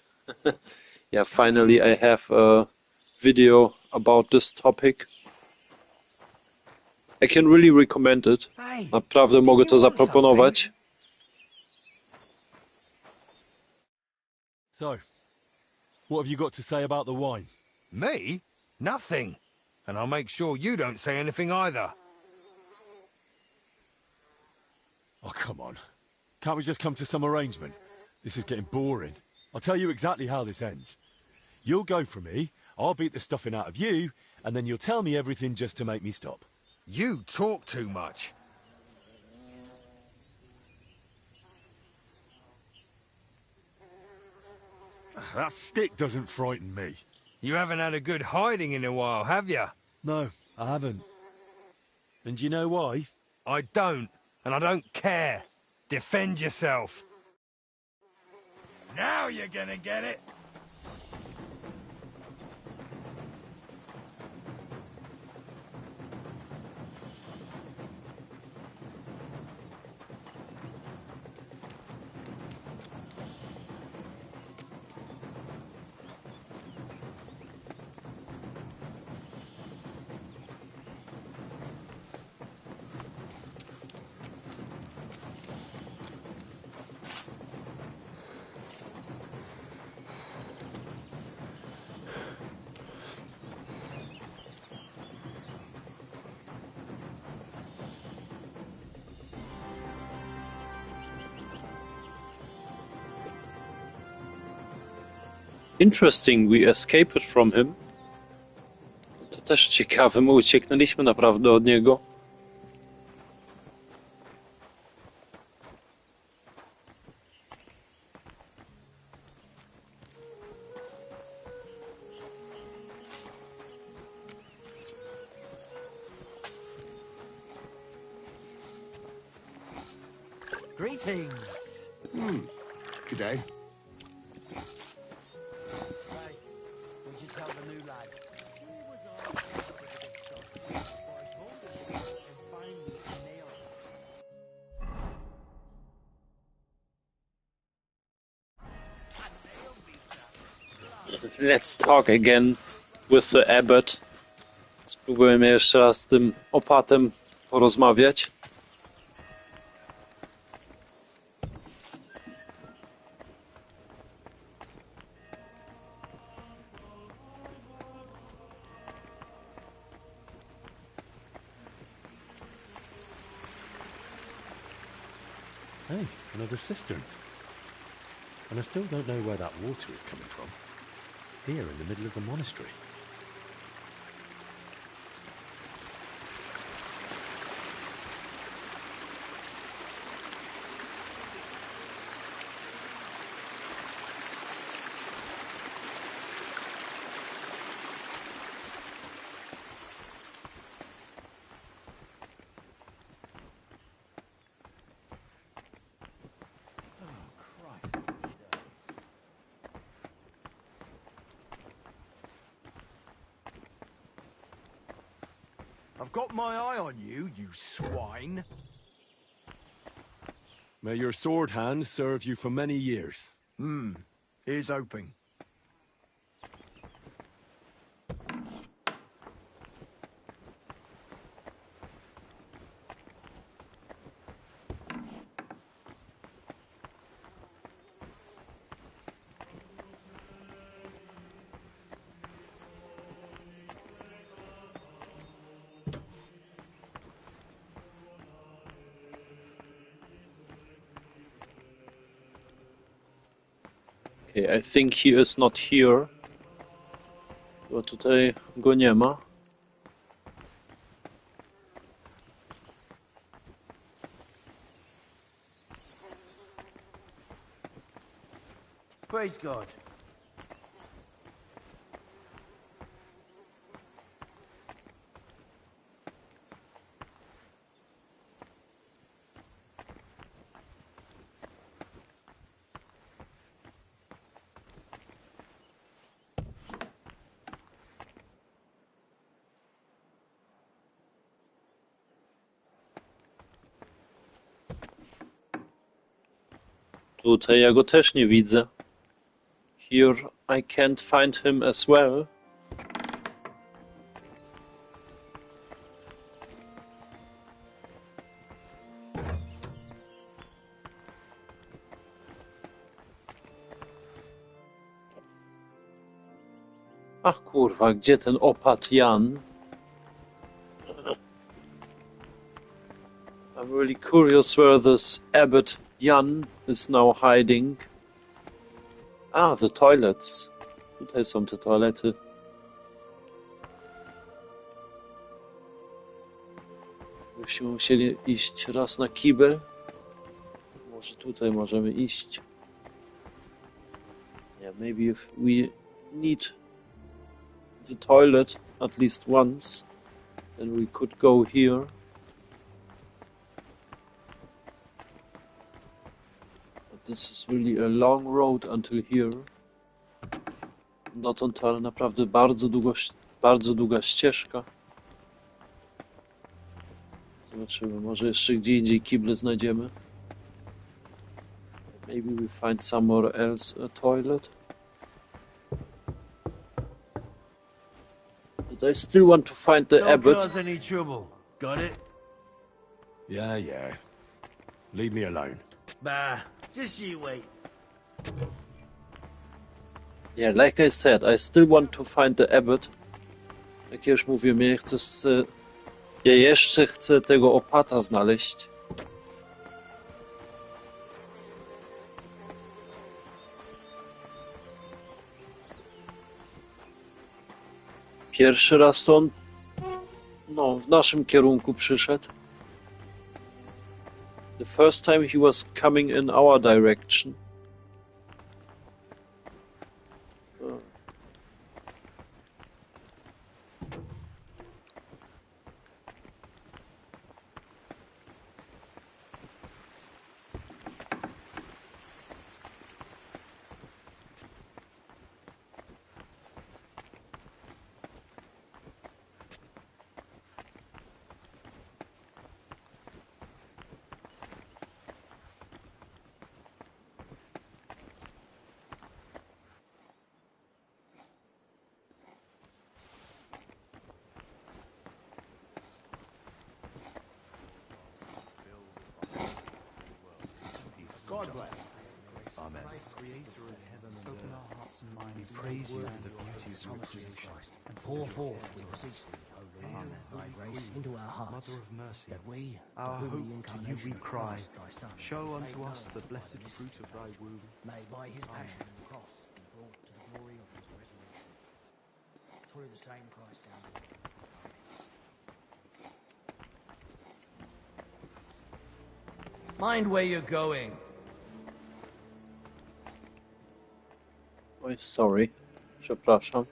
Yeah, finally I have a video about this topic. I can really recommend it. Naprawdę mogę to zaproponować.
So, what have you got to say about the wine?
Me? Nothing. And I'll make sure you don't say anything either.
Oh, come on. Can't we just come to some arrangement? This is getting boring. I'll tell you exactly how this ends. You'll go for me, I'll beat the stuffing out of you, and then you'll tell me everything just to make me stop.
You talk too much.
That stick doesn't frighten me.
You haven't had a good hiding in a while, have you?
No, I haven't. And do you know why?
I don't, and I don't care. Defend yourself. Now you're gonna get it.
Interesting, we escaped from him. To też ciekawe, my ucieknęliśmy naprawdę od niego.
Greetings.
Good day.
Hey, would you tell the new lad?
Let's talk again with the abbot. Spróbujemy jeszcze raz z tym opatem porozmawiać.
Hey, another cistern. And I still don't know where that water is coming from. Here in the middle of the monastery.
I've got my eye on you, you swine.
May your sword hand serve you for many years.
Here's hoping.
Okay, I think he is not here. Bo tutaj go nie ma.
Praise God.
Tutaj ja go też nie widzę. Here I can't find him as well. Ach kurwa, gdzie ten opat Jan? I'm really curious where this abbot Jan is now hiding. Ah, the toilets. Tutaj są te toalety. Byśmy musieli iść raz na kibel. Może tutaj możemy iść. Yeah, maybe if we need the toilet at least once, then we could go here. This is really a long road until here. Dotąd, ale naprawdę bardzo długa ścieżka. Zobaczymy, może jeszcze gdzie indziej kible znajdziemy. Maybe we find somewhere else a toilet. But I still want to find the abbot.
Don't cause any trouble. Got it?
Yeah. Leave me alone.
Bah, just you wait.
Yeah, like I said, I still want to find the abbot. Jak już mówiłem, ja jeszcze chcę tego opata znaleźć. Pierwszy raz to on, w naszym kierunku przyszedł. The first time he was coming in our direction.
We praise you for the beauty of your creation.
And pour forth, we beseech thee, O Lord, thy grace into our hearts,
Mother of mercy,
that we,
our
through the
hope, to you
incarnation
we
of
cry.
Christ, thy Son,
Show
may
unto
know
us the
and
blessed
witness,
fruit of thy womb.
may by his passion and cross be brought to the glory of his resurrection. Through the same Christ our Lord. Mind where you're going.
Oj, sorry. Przepraszam.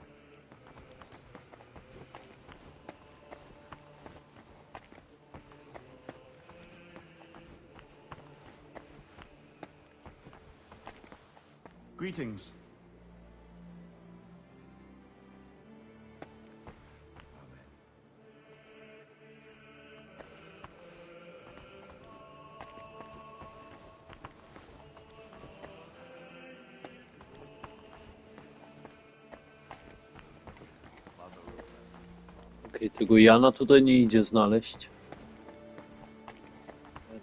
Greetings.
Okej, tego Jana tutaj nie idzie znaleźć.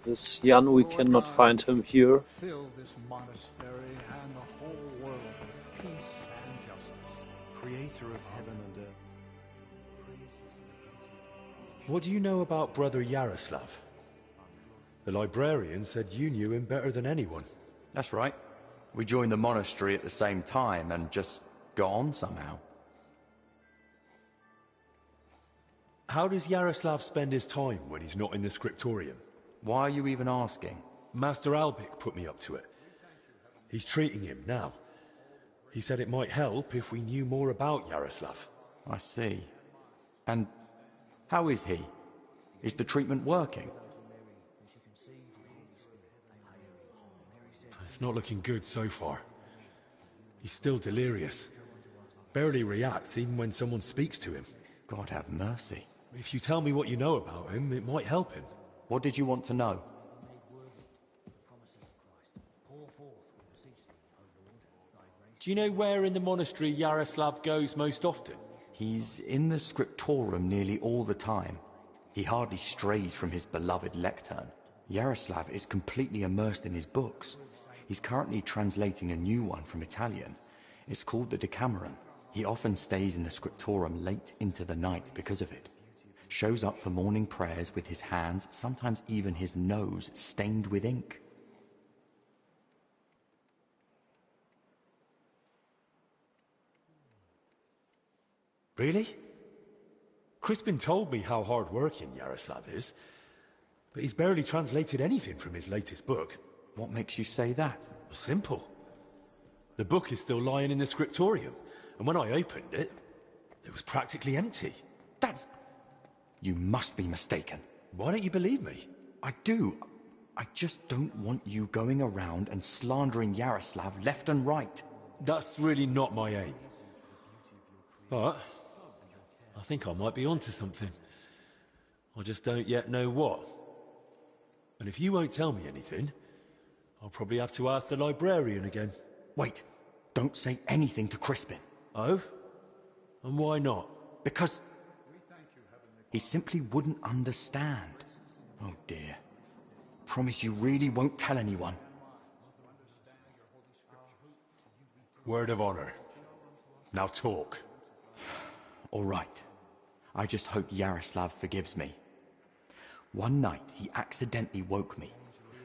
This Jan, we cannot find him here.
Fill this monastery and the whole world with peace and justice.
Creator of heaven and earth.
What do you know about Brother Yaroslav? The librarian said you knew him better than anyone.
That's right. We joined the monastery at the same time and just got on somehow.
How does Yaroslav spend his time when he's not in the scriptorium?
Why are you even asking?
Master Albik put me up to it. He's treating him now. He said it might help if we knew more about Yaroslav.
I see. And how is he? Is the treatment working?
It's not looking good so far. He's still delirious. Barely reacts even when someone speaks to him.
God have mercy.
If you tell me what you know about him, it might help him.
What did you want to know?
Do you know where in the monastery Yaroslav goes most often?
He's in the scriptorium nearly all the time. He hardly strays from his beloved lectern. Yaroslav is completely immersed in his books. He's currently translating a new one from Italian. It's called the Decameron. He often stays in the scriptorium late into the night because of it. Shows up for morning prayers with his hands, sometimes even his nose, stained with ink.
Really? Crispin told me how hard-working Yaroslav is, but he's barely translated anything from his latest book.
What makes you say that?
Simple. The book is still lying in the scriptorium, and when I opened it, it was practically empty.
That's... You must be mistaken.
Why don't you believe me?
I do. I just don't want you going around and slandering Yaroslav left and right.
That's really not my aim. But I think I might be onto something. I just don't yet know what. And if you won't tell me anything, I'll probably have to ask the librarian again.
Wait. Don't say anything to Crispin.
Oh? And why not?
Because he simply wouldn't understand. Oh dear. Promise you really won't tell anyone.
Word of honor. Now talk.
All right. I just hope Yaroslav forgives me. One night he accidentally woke me.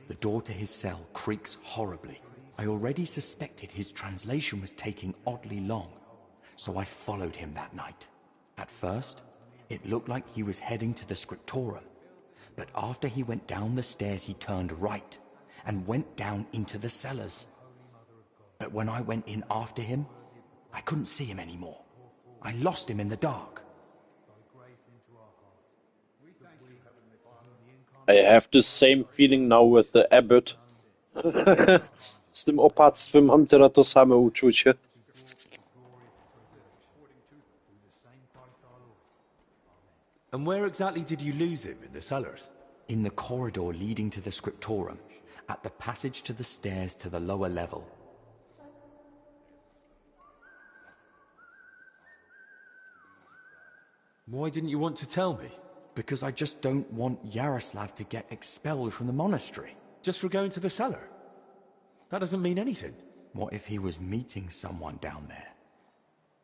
The door to his cell creaks horribly. I already suspected his translation was taking oddly long, so I followed him that night. At first, it looked like he was heading to the scriptorium, but after he went down the stairs he turned right and went down into the cellars. But when I went in after him, I couldn't see him anymore. I lost him in the dark.
I have the same feeling now with the abbot. Z tym opactwem mam teraz to same uczucie.
And where exactly did you lose him in the cellars?
In the corridor leading to the scriptorium, at the passage to the stairs to the lower level.
Why didn't you want to tell me?
Because I just don't want Yaroslav to get expelled from the monastery.
Just for going to the cellar? That doesn't mean anything.
What if he was meeting someone down there?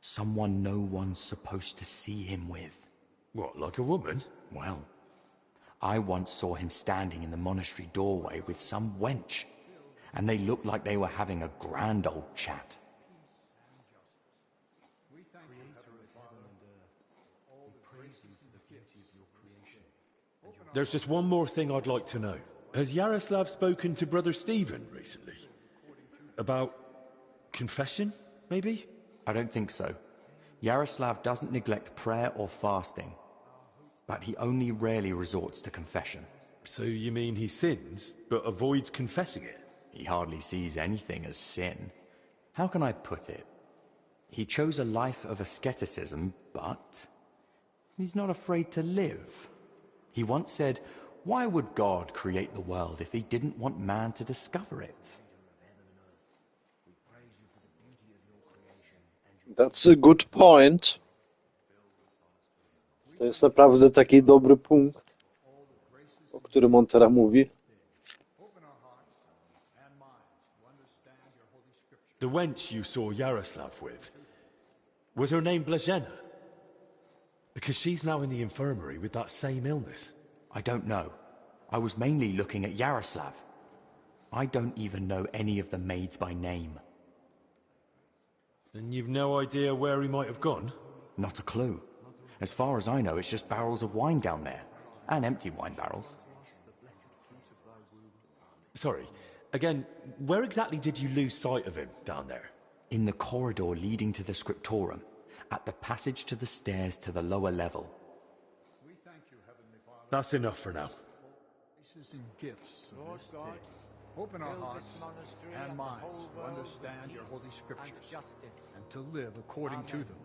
Someone no one's supposed to see him with.
What, like a woman?
Well, I once saw him standing in the monastery doorway with some wench, and they looked like they were having a grand old chat.
There's just one more thing I'd like to know. Has Yaroslav spoken to Brother Stephen recently? About confession, maybe?
I don't think so. Yaroslav doesn't neglect prayer or fasting, but he only rarely resorts to confession.
So you mean he sins, but avoids confessing it?
He hardly sees anything as sin. How can I put it? He chose a life of asceticism, but he's not afraid to live. He once said, "Why would God create the world if he didn't want man to discover it?"
That's a good point. To jest naprawdę taki dobry punkt, o którym on teraz mówi.
The wench you saw Yaroslav with, was her name Blazena? Because she's now in the infirmary with that same illness.
I don't know. I was mainly looking at Yaroslav. I don't even know any of the maids by name.
And you've no idea where he might have gone?
Not a clue. As far as I know, it's just barrels of wine down there. And empty wine barrels.
Sorry. Again, where exactly did you lose sight of him down there?
In the corridor leading to the scriptorum, at the passage to the stairs to the lower level.
That's enough for now.
Graces and gifts of this day. Open our hearts and minds to understand your holy scriptures and to live according to them.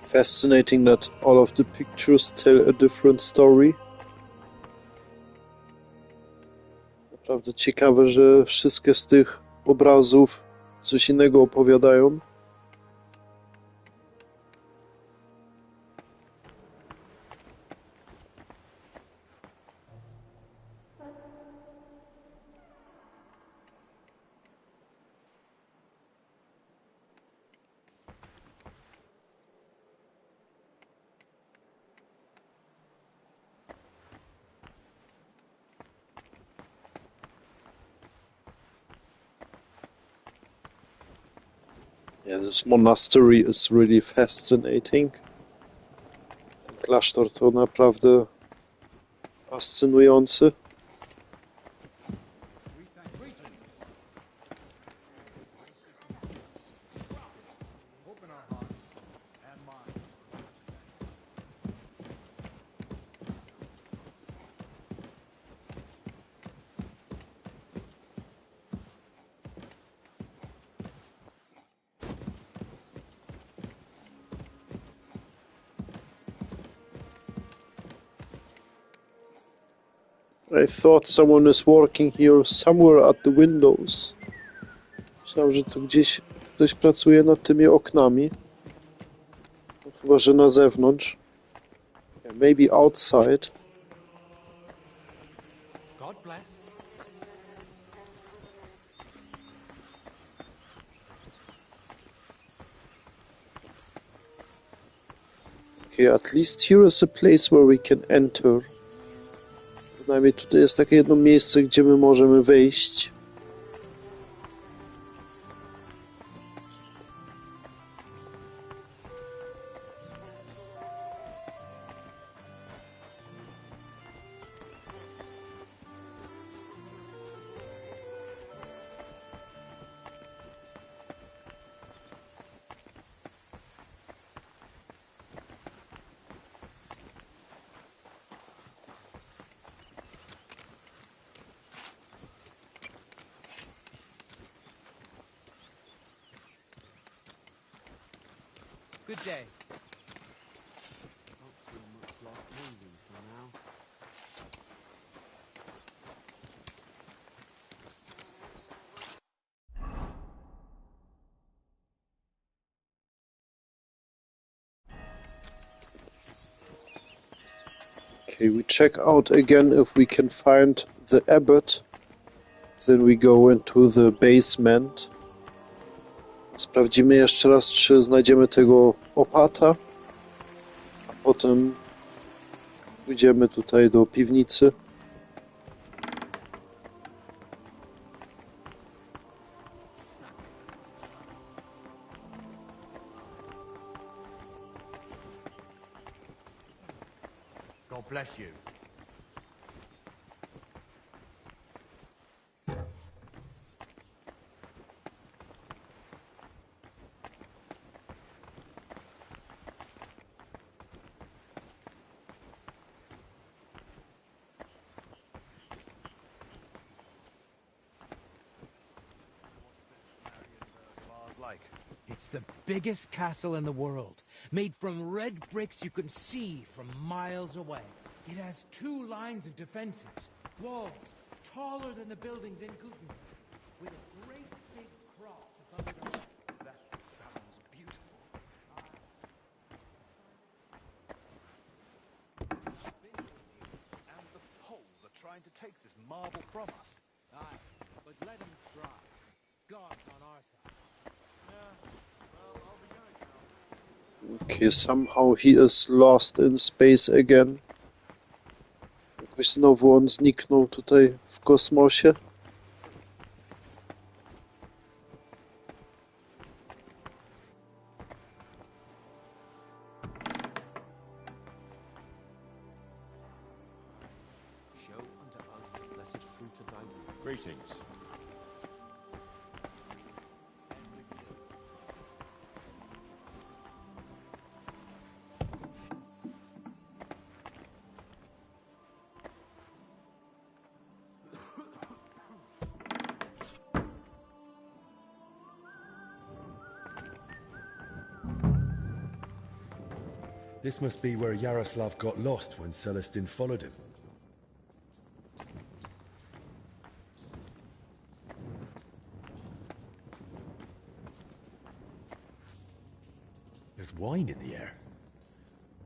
Fascinating that all of the pictures tell a different story. Naprawdę ciekawe, że wszystkie z tych obrazów coś innego opowiadają. Yeah, this monastery is really fascinating. Klasztor to naprawdę fascynujący. I thought someone is working here somewhere at the windows. Myślałem, że tu gdzieś ktoś pracuje nad tymi oknami. No, chyba, że na zewnątrz. Yeah, maybe outside.
God bless.
Okay, at least here is a place where we can enter. Przynajmniej tutaj jest takie jedno miejsce, gdzie my możemy wejść.
Good day.
Okay, we check out again if we can find the abbot. Then we go into the basement. Sprawdzimy jeszcze raz, czy znajdziemy tego opata. A potem pójdziemy tutaj do piwnicy.
God bless you.
It's the biggest castle in the world, made from red bricks you can see from miles away. It has 2 lines of defenses, walls taller than the buildings in Gutenberg, with a great big cross above it all.
That sounds beautiful. And the Poles are trying to take this marble from us.
Aye, but let them try. God's on our side.
Okay, somehow he is lost in space again. Jakoś znowu on zniknął tutaj w kosmosie.
Greetings.
This must be where Yaroslav got lost when Celestin followed him. There's wine in the air.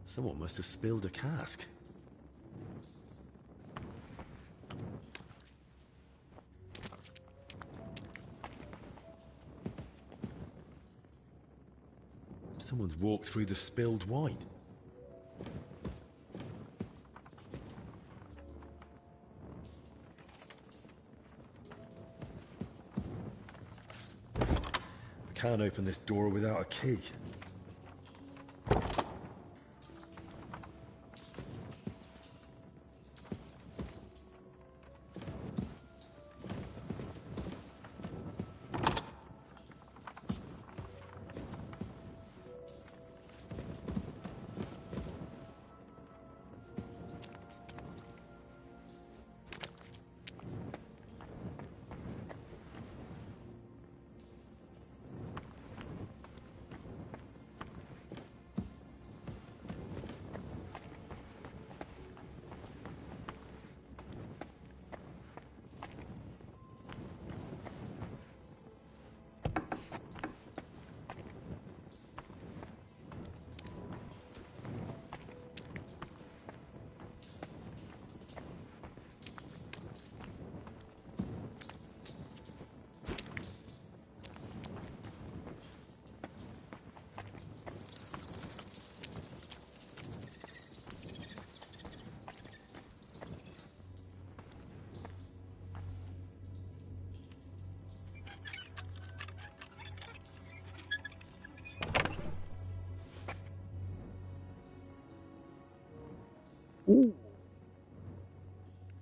Someone must have spilled a cask. Someone's walked through the spilled wine. I can't open this door without a key.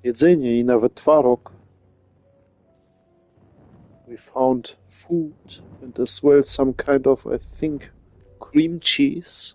Jedzenie i nawet twaróg. We found food and as well some kind of, I think, cream cheese.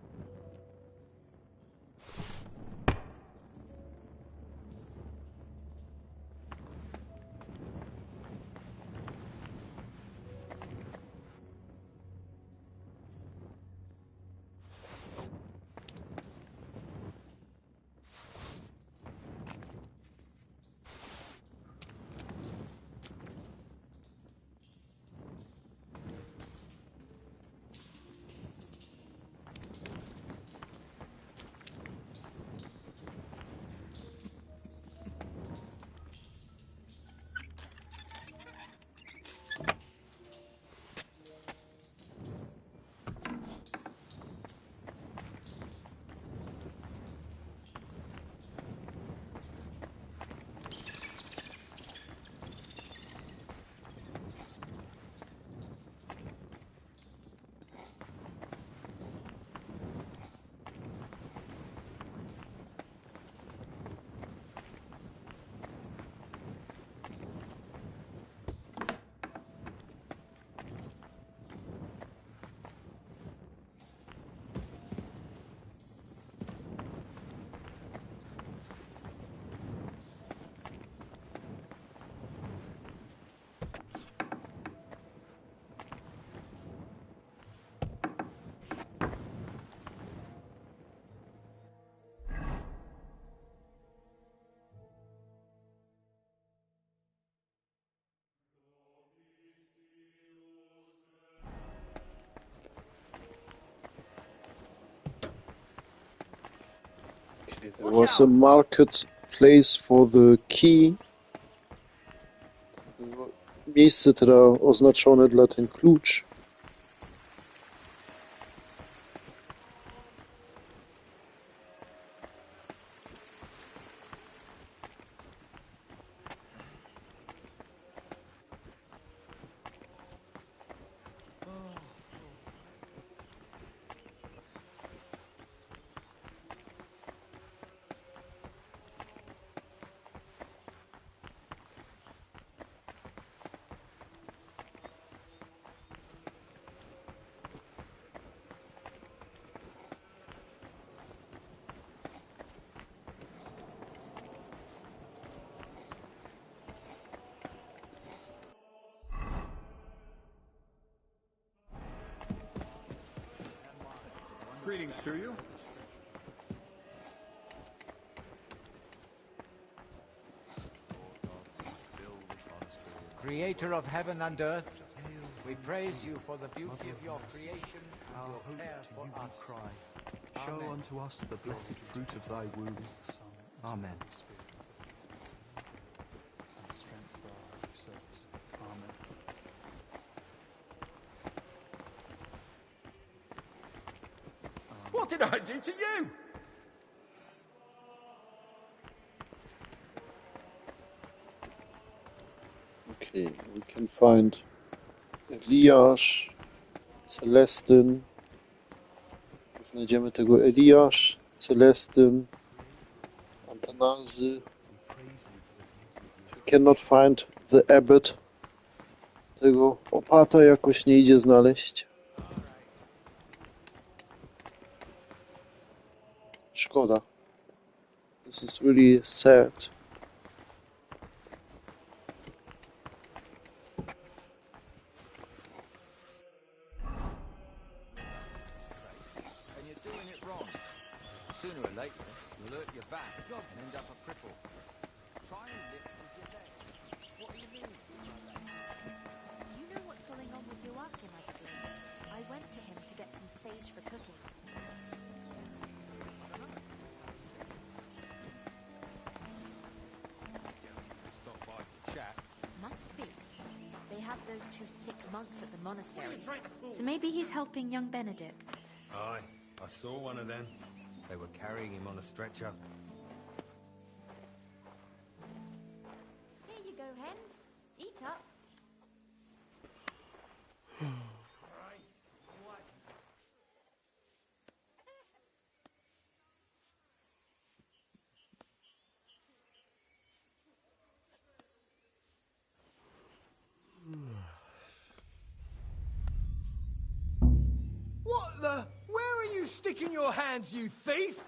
There was a marketplace for the key. Było miejsce teraz oznaczone dla ten klucz.
Greetings to you.
Creator of heaven and earth, we praise you for the beauty of your creation and your care for us.
Show
Amen.
unto us the blessed fruit of thy womb. Amen.
What did I do to you?
Okay, we can find Eliasz, Celestyn. Znajdziemy tego Eliasz, Celestyn, Atanazy. We cannot find the abbot. Tego opata jakoś nie idzie znaleźć. Szkoda. This is really sad.
And you're doing it wrong. Sooner or later, you'll hurt your back and end up a cripple. Try and lift with your leg. What do you mean?
You know what's going on with Joachim as of late? I went to him to get some sage for cooking.
Stop by to chat.
Must be. They have those two sick monks at the monastery. So maybe he's helping young Benedict.
Aye, I saw one of them. They were carrying him on a stretcher.
Here you go, hens. Eat up.
What the? Where are you sticking your hands, you thief?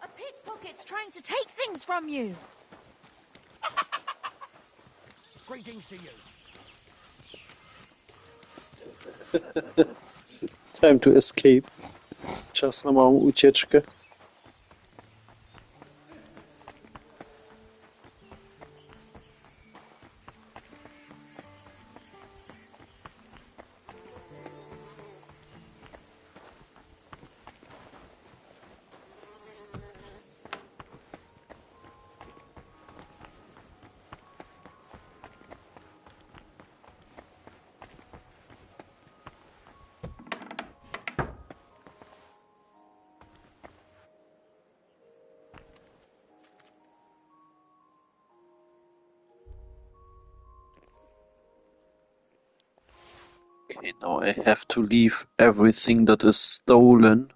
A pickpocket's trying to take things from you.
Greetings to you.
Time to escape. Czas na małą ucieczkę. Okay, now I have to leave everything that is stolen.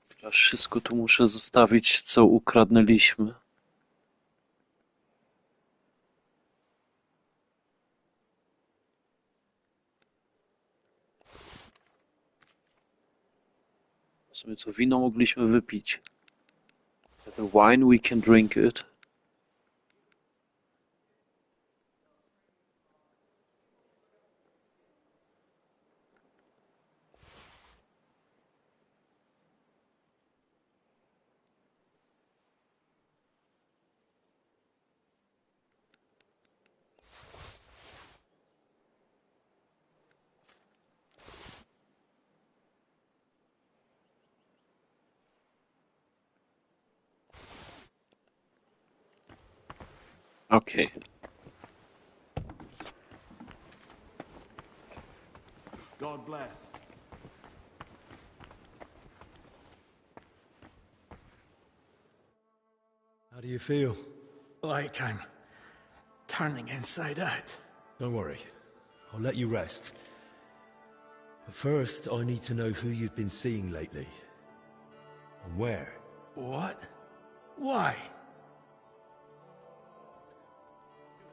Teraz wszystko tu muszę zostawić, co ukradnęliśmy. W sumie co wino mogliśmy wypić. The wine we can drink it. Okay.
God bless.
How do you feel?
Like I'm turning inside out.
Don't worry. I'll let you rest. But first, I need to know who you've been seeing lately. And where.
What? Why?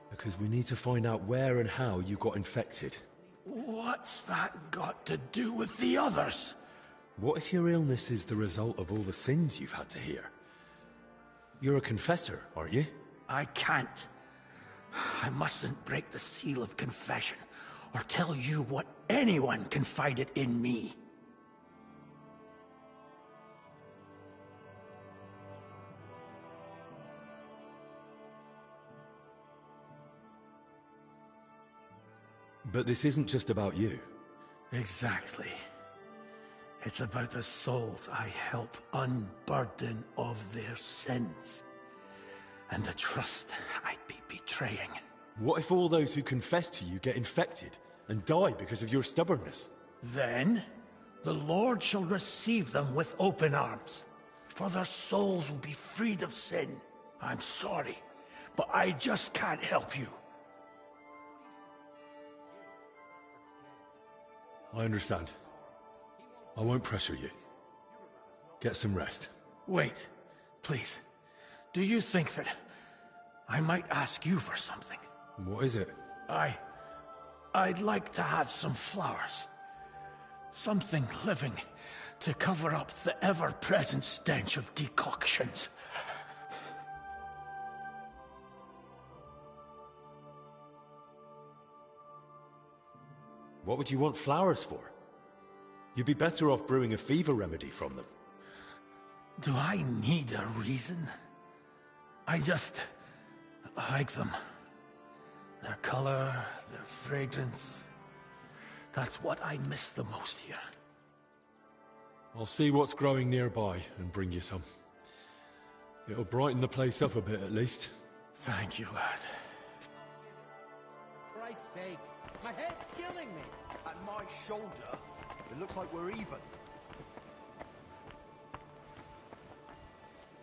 Because we need to find out where and how you got infected.
What's that got to do with the others?
What if your illness is the result of all the sins you've had to hear? You're a confessor, aren't you?
I can't. I mustn't break the seal of confession, or tell you what anyone confided in me.
But this isn't just about you.
Exactly. It's about the souls I help unburden of their sins, and the trust I'd be betraying.
What if all those who confess to you get infected and die because of your stubbornness?
Then the Lord shall receive them with open arms, for their souls will be freed of sin. I'm sorry, but I just can't help you.
I understand. I won't pressure you. Get some rest.
Wait, please. Do you think that I might ask you for something?
What is it?
I'd like to have some flowers. Something living to cover up the ever-present stench of decoctions.
What would you want flowers for? You'd be better off brewing a fever remedy from them.
Do I need a reason? I just like them. Their color, their fragrance. That's what I miss the most here.
I'll see what's growing nearby and bring you some. It'll brighten the place up a bit at least.
Thank you, lad.
For Christ's sake, my head's killing me.
At my shoulder, it looks like we're even.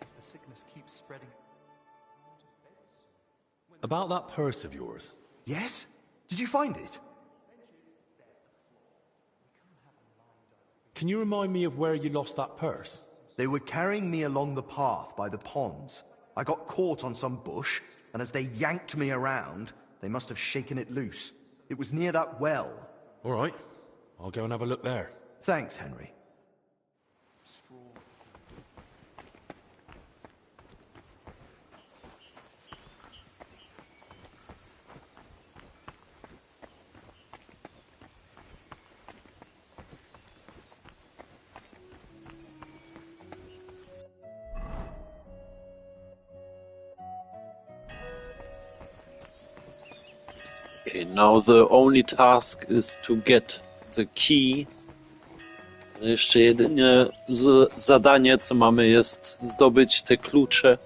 If the sickness keeps spreading.
About that purse of yours.
Yes? Did you find it?
Can you remind me of where you lost that purse?
They were carrying me along the path by the ponds. I got caught on some bush, and as they yanked me around, they must have shaken it loose. It was near that well.
All right. I'll go and have a look there.
Thanks, Henry.
Okay, now the only task is to get the key. Jeszcze jedynie zadanie, co mamy, jest zdobyć te klucze.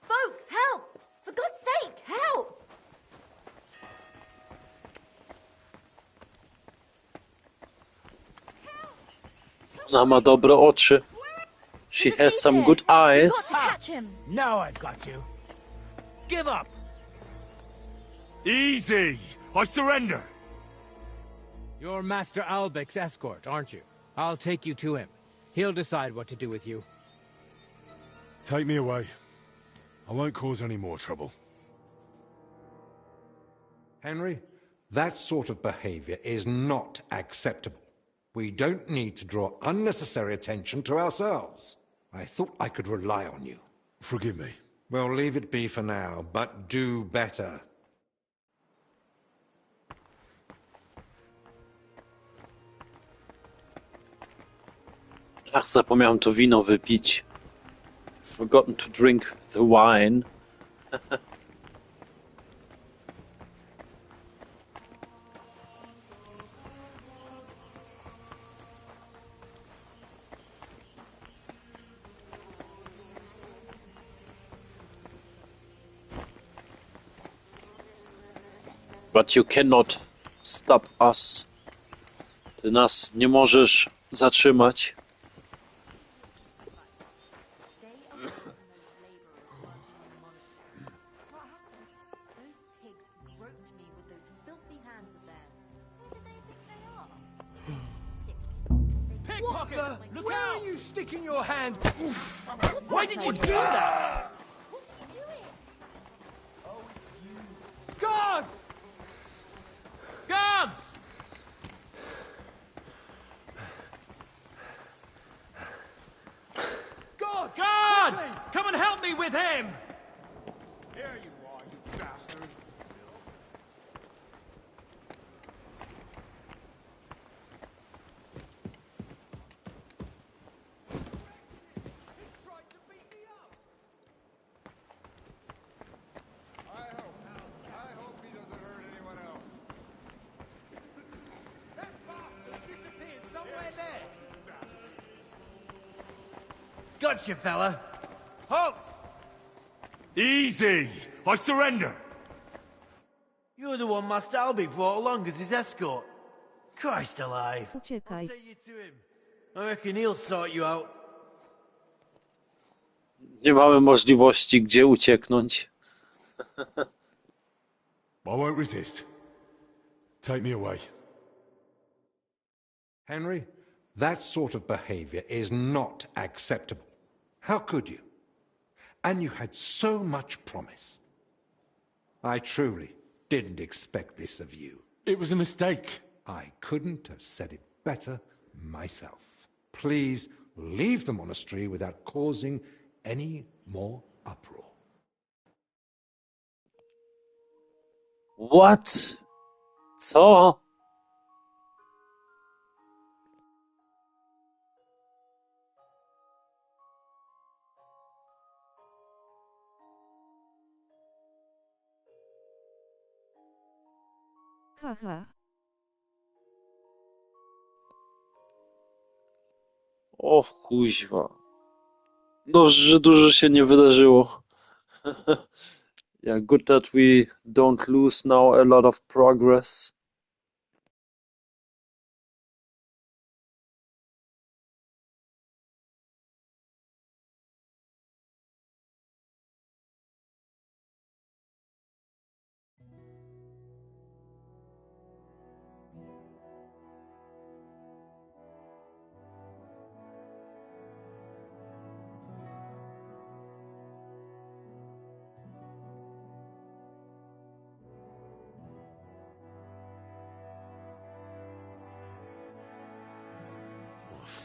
Folks, help! For God's sake, help!
Ona ma dobre oczy. She has some good eyes.
Catch him!
Now I've got you. Give up!
Easy! I surrender!
You're Master Albec's escort, aren't you? I'll take you to him. He'll decide what to do with you.
Take me away. I won't cause any more trouble.
Henry, that sort of behavior is not acceptable. We don't need to draw unnecessary attention to ourselves. I thought I could rely on you.
Forgive me.
Well, leave it be for now, but do better.
Ach, zapomniałem to wino wypić. Forgotten to drink the wine. But you cannot stop us. Ty nas nie możesz zatrzymać.
What the? Where are you sticking your hands?
Why did you do that?
Guards!
Guards!
Guards!
Guards!
Quickly!
Come and help me with him!
Here you are, you bastard!
Gotcha, fella. Halt!
Easy! I surrender!
You're the one Master Albie brought along as his escort. Christ alive.
Uciekaj.
I'll take you to him. I reckon he'll sort you out.
Nie mamy możliwości, gdzie ucieknąć.
I won't resist. Take me away.
Henry, that sort of behavior is not acceptable. How could you? And you had so much promise. I truly didn't expect this of you.
It was a mistake.
I couldn't have said it better myself. Please leave the monastery without causing any more uproar.
What? Co?
Haha.
O kuźwa. Dobrze, że dużo się nie wydarzyło. Yeah, good that we don't lose now a lot of progress.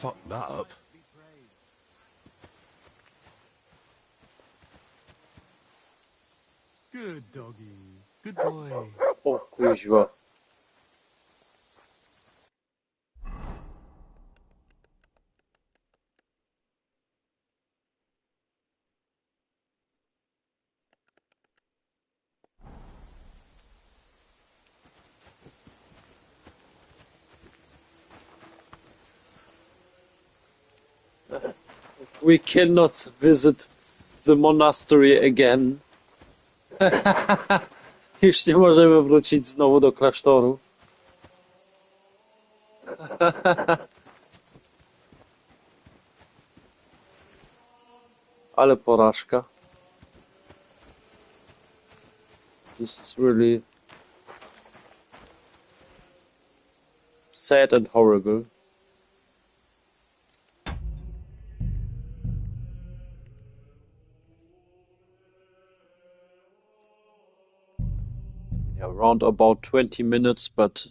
Fuck that up.
Good doggy. Good boy.
O kuźwa. We cannot visit the monastery again. Już nie możemy wrócić znowu do klasztoru. Ale porażka. This is really sad and horrible. Around about 20 minutes, but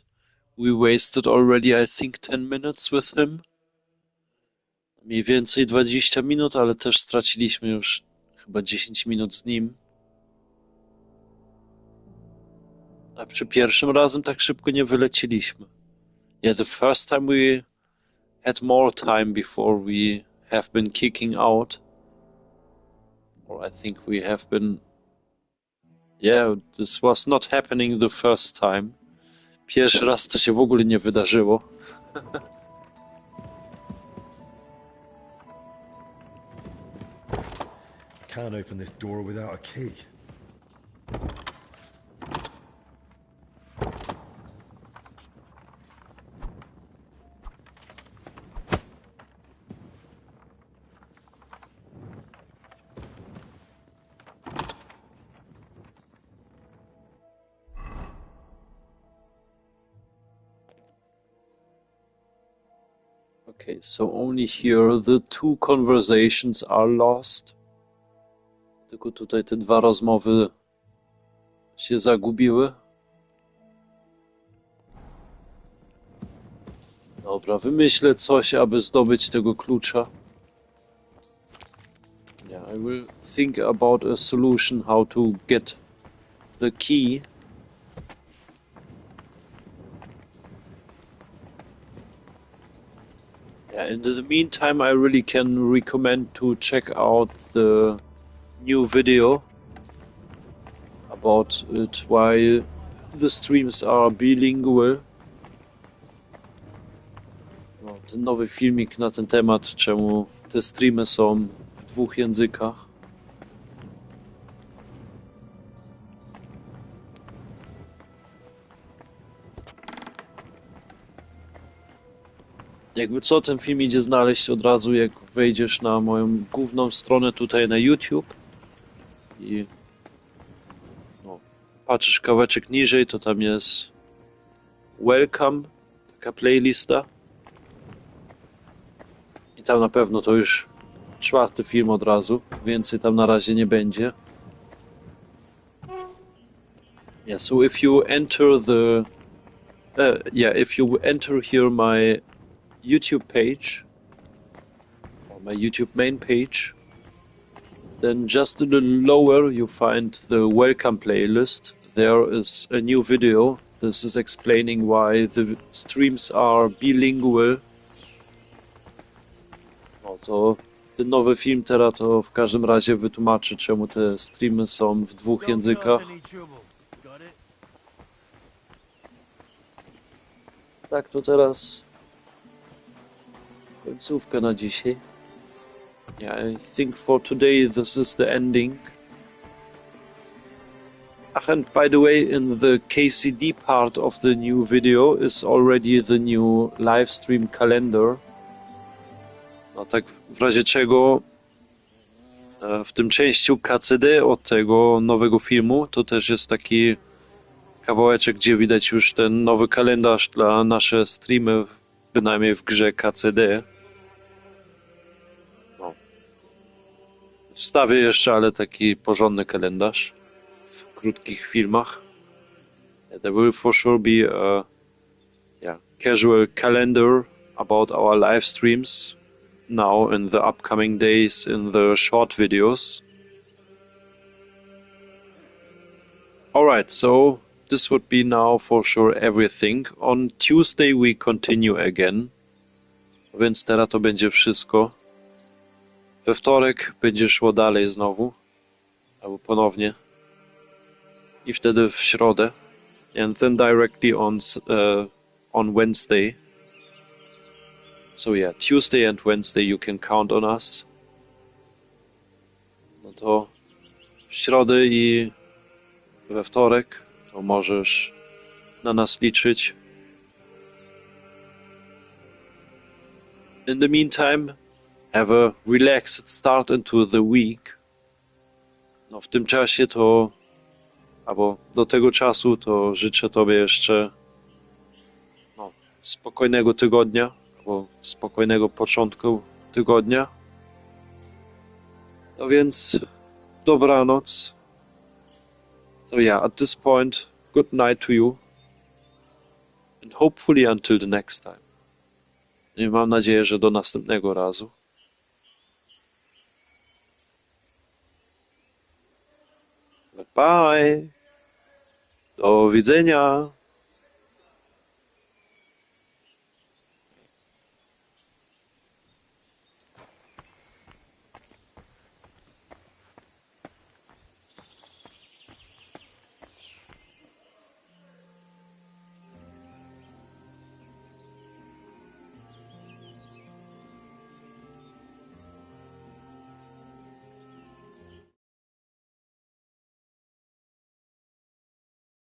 we wasted already, I think, 10 minutes with him. Mniej więcej 20 minut, ale też straciliśmy już chyba 10 minut z nim. A przy pierwszym razem tak szybko nie wyleciliśmy. Yeah, the first time we had more time before we have been kicking out. Or I think we have been... Yeah, this was not happening the first time. Pierwszy raz to się w ogóle nie wydarzyło.
Can't open this door without a key.
Okay, so only here the two conversations are lost. Tylko tutaj te dwa rozmowy się zagubiły. Dobra, wymyślę coś, aby zdobyć tego klucza. Yeah, I will think about a solution how to get the key. Yeah, in the meantime, I really can recommend to check out the new video about it, why the streams are bilingual. No, ten nowy filmik na ten temat, czemu te streamy są w dwóch językach. Jakby co, ten film idzie znaleźć od razu, jak wejdziesz na moją główną stronę tutaj na YouTube i no, patrzysz kawałeczek niżej, to tam jest Welcome, taka playlista i tam na pewno to już czwarty film od razu, więcej tam na razie nie będzie. Yeah, so if you enter the if you enter here my YouTube page, or my YouTube main page, then just a little lower you find the welcome playlist. There is a new video. This is explaining why the streams are bilingual. No to ten nowy film teraz to w każdym razie wytłumaczy, czemu te streamy są w dwóch językach. Tak, to teraz końcówka na dzisiaj. Yeah, I think for today this is the ending. Ach, and by the way, in the KCD part of the new video is already the new live stream calendar. No tak w razie czego w tym częściu KCD od tego nowego filmu to też jest taki kawałeczek, gdzie widać już ten nowy kalendarz dla nasze streamy, bynajmniej w grze KCD. No. Wstawię jeszcze, ale taki porządny kalendarz w krótkich filmach. There will for sure be a casual calendar about our live streams now in the upcoming days in the short videos. Alright, so this would be now for sure everything. On Tuesday we continue again. Więc teraz to będzie wszystko. We wtorek będzie szło dalej znowu. Albo ponownie. I wtedy w środę. And then directly on Wednesday. So yeah, Tuesday and Wednesday you can count on us. No to w środę i we wtorek to możesz na nas liczyć. In the meantime, have a relaxed start into the week. No w tym czasie to, albo do tego czasu to życzę Tobie jeszcze spokojnego tygodnia, albo spokojnego początku tygodnia. No więc dobranoc. So yeah, at this point, good night to you. And hopefully until the next time. I mam nadzieję, że do następnego razu. Bye. Do widzenia.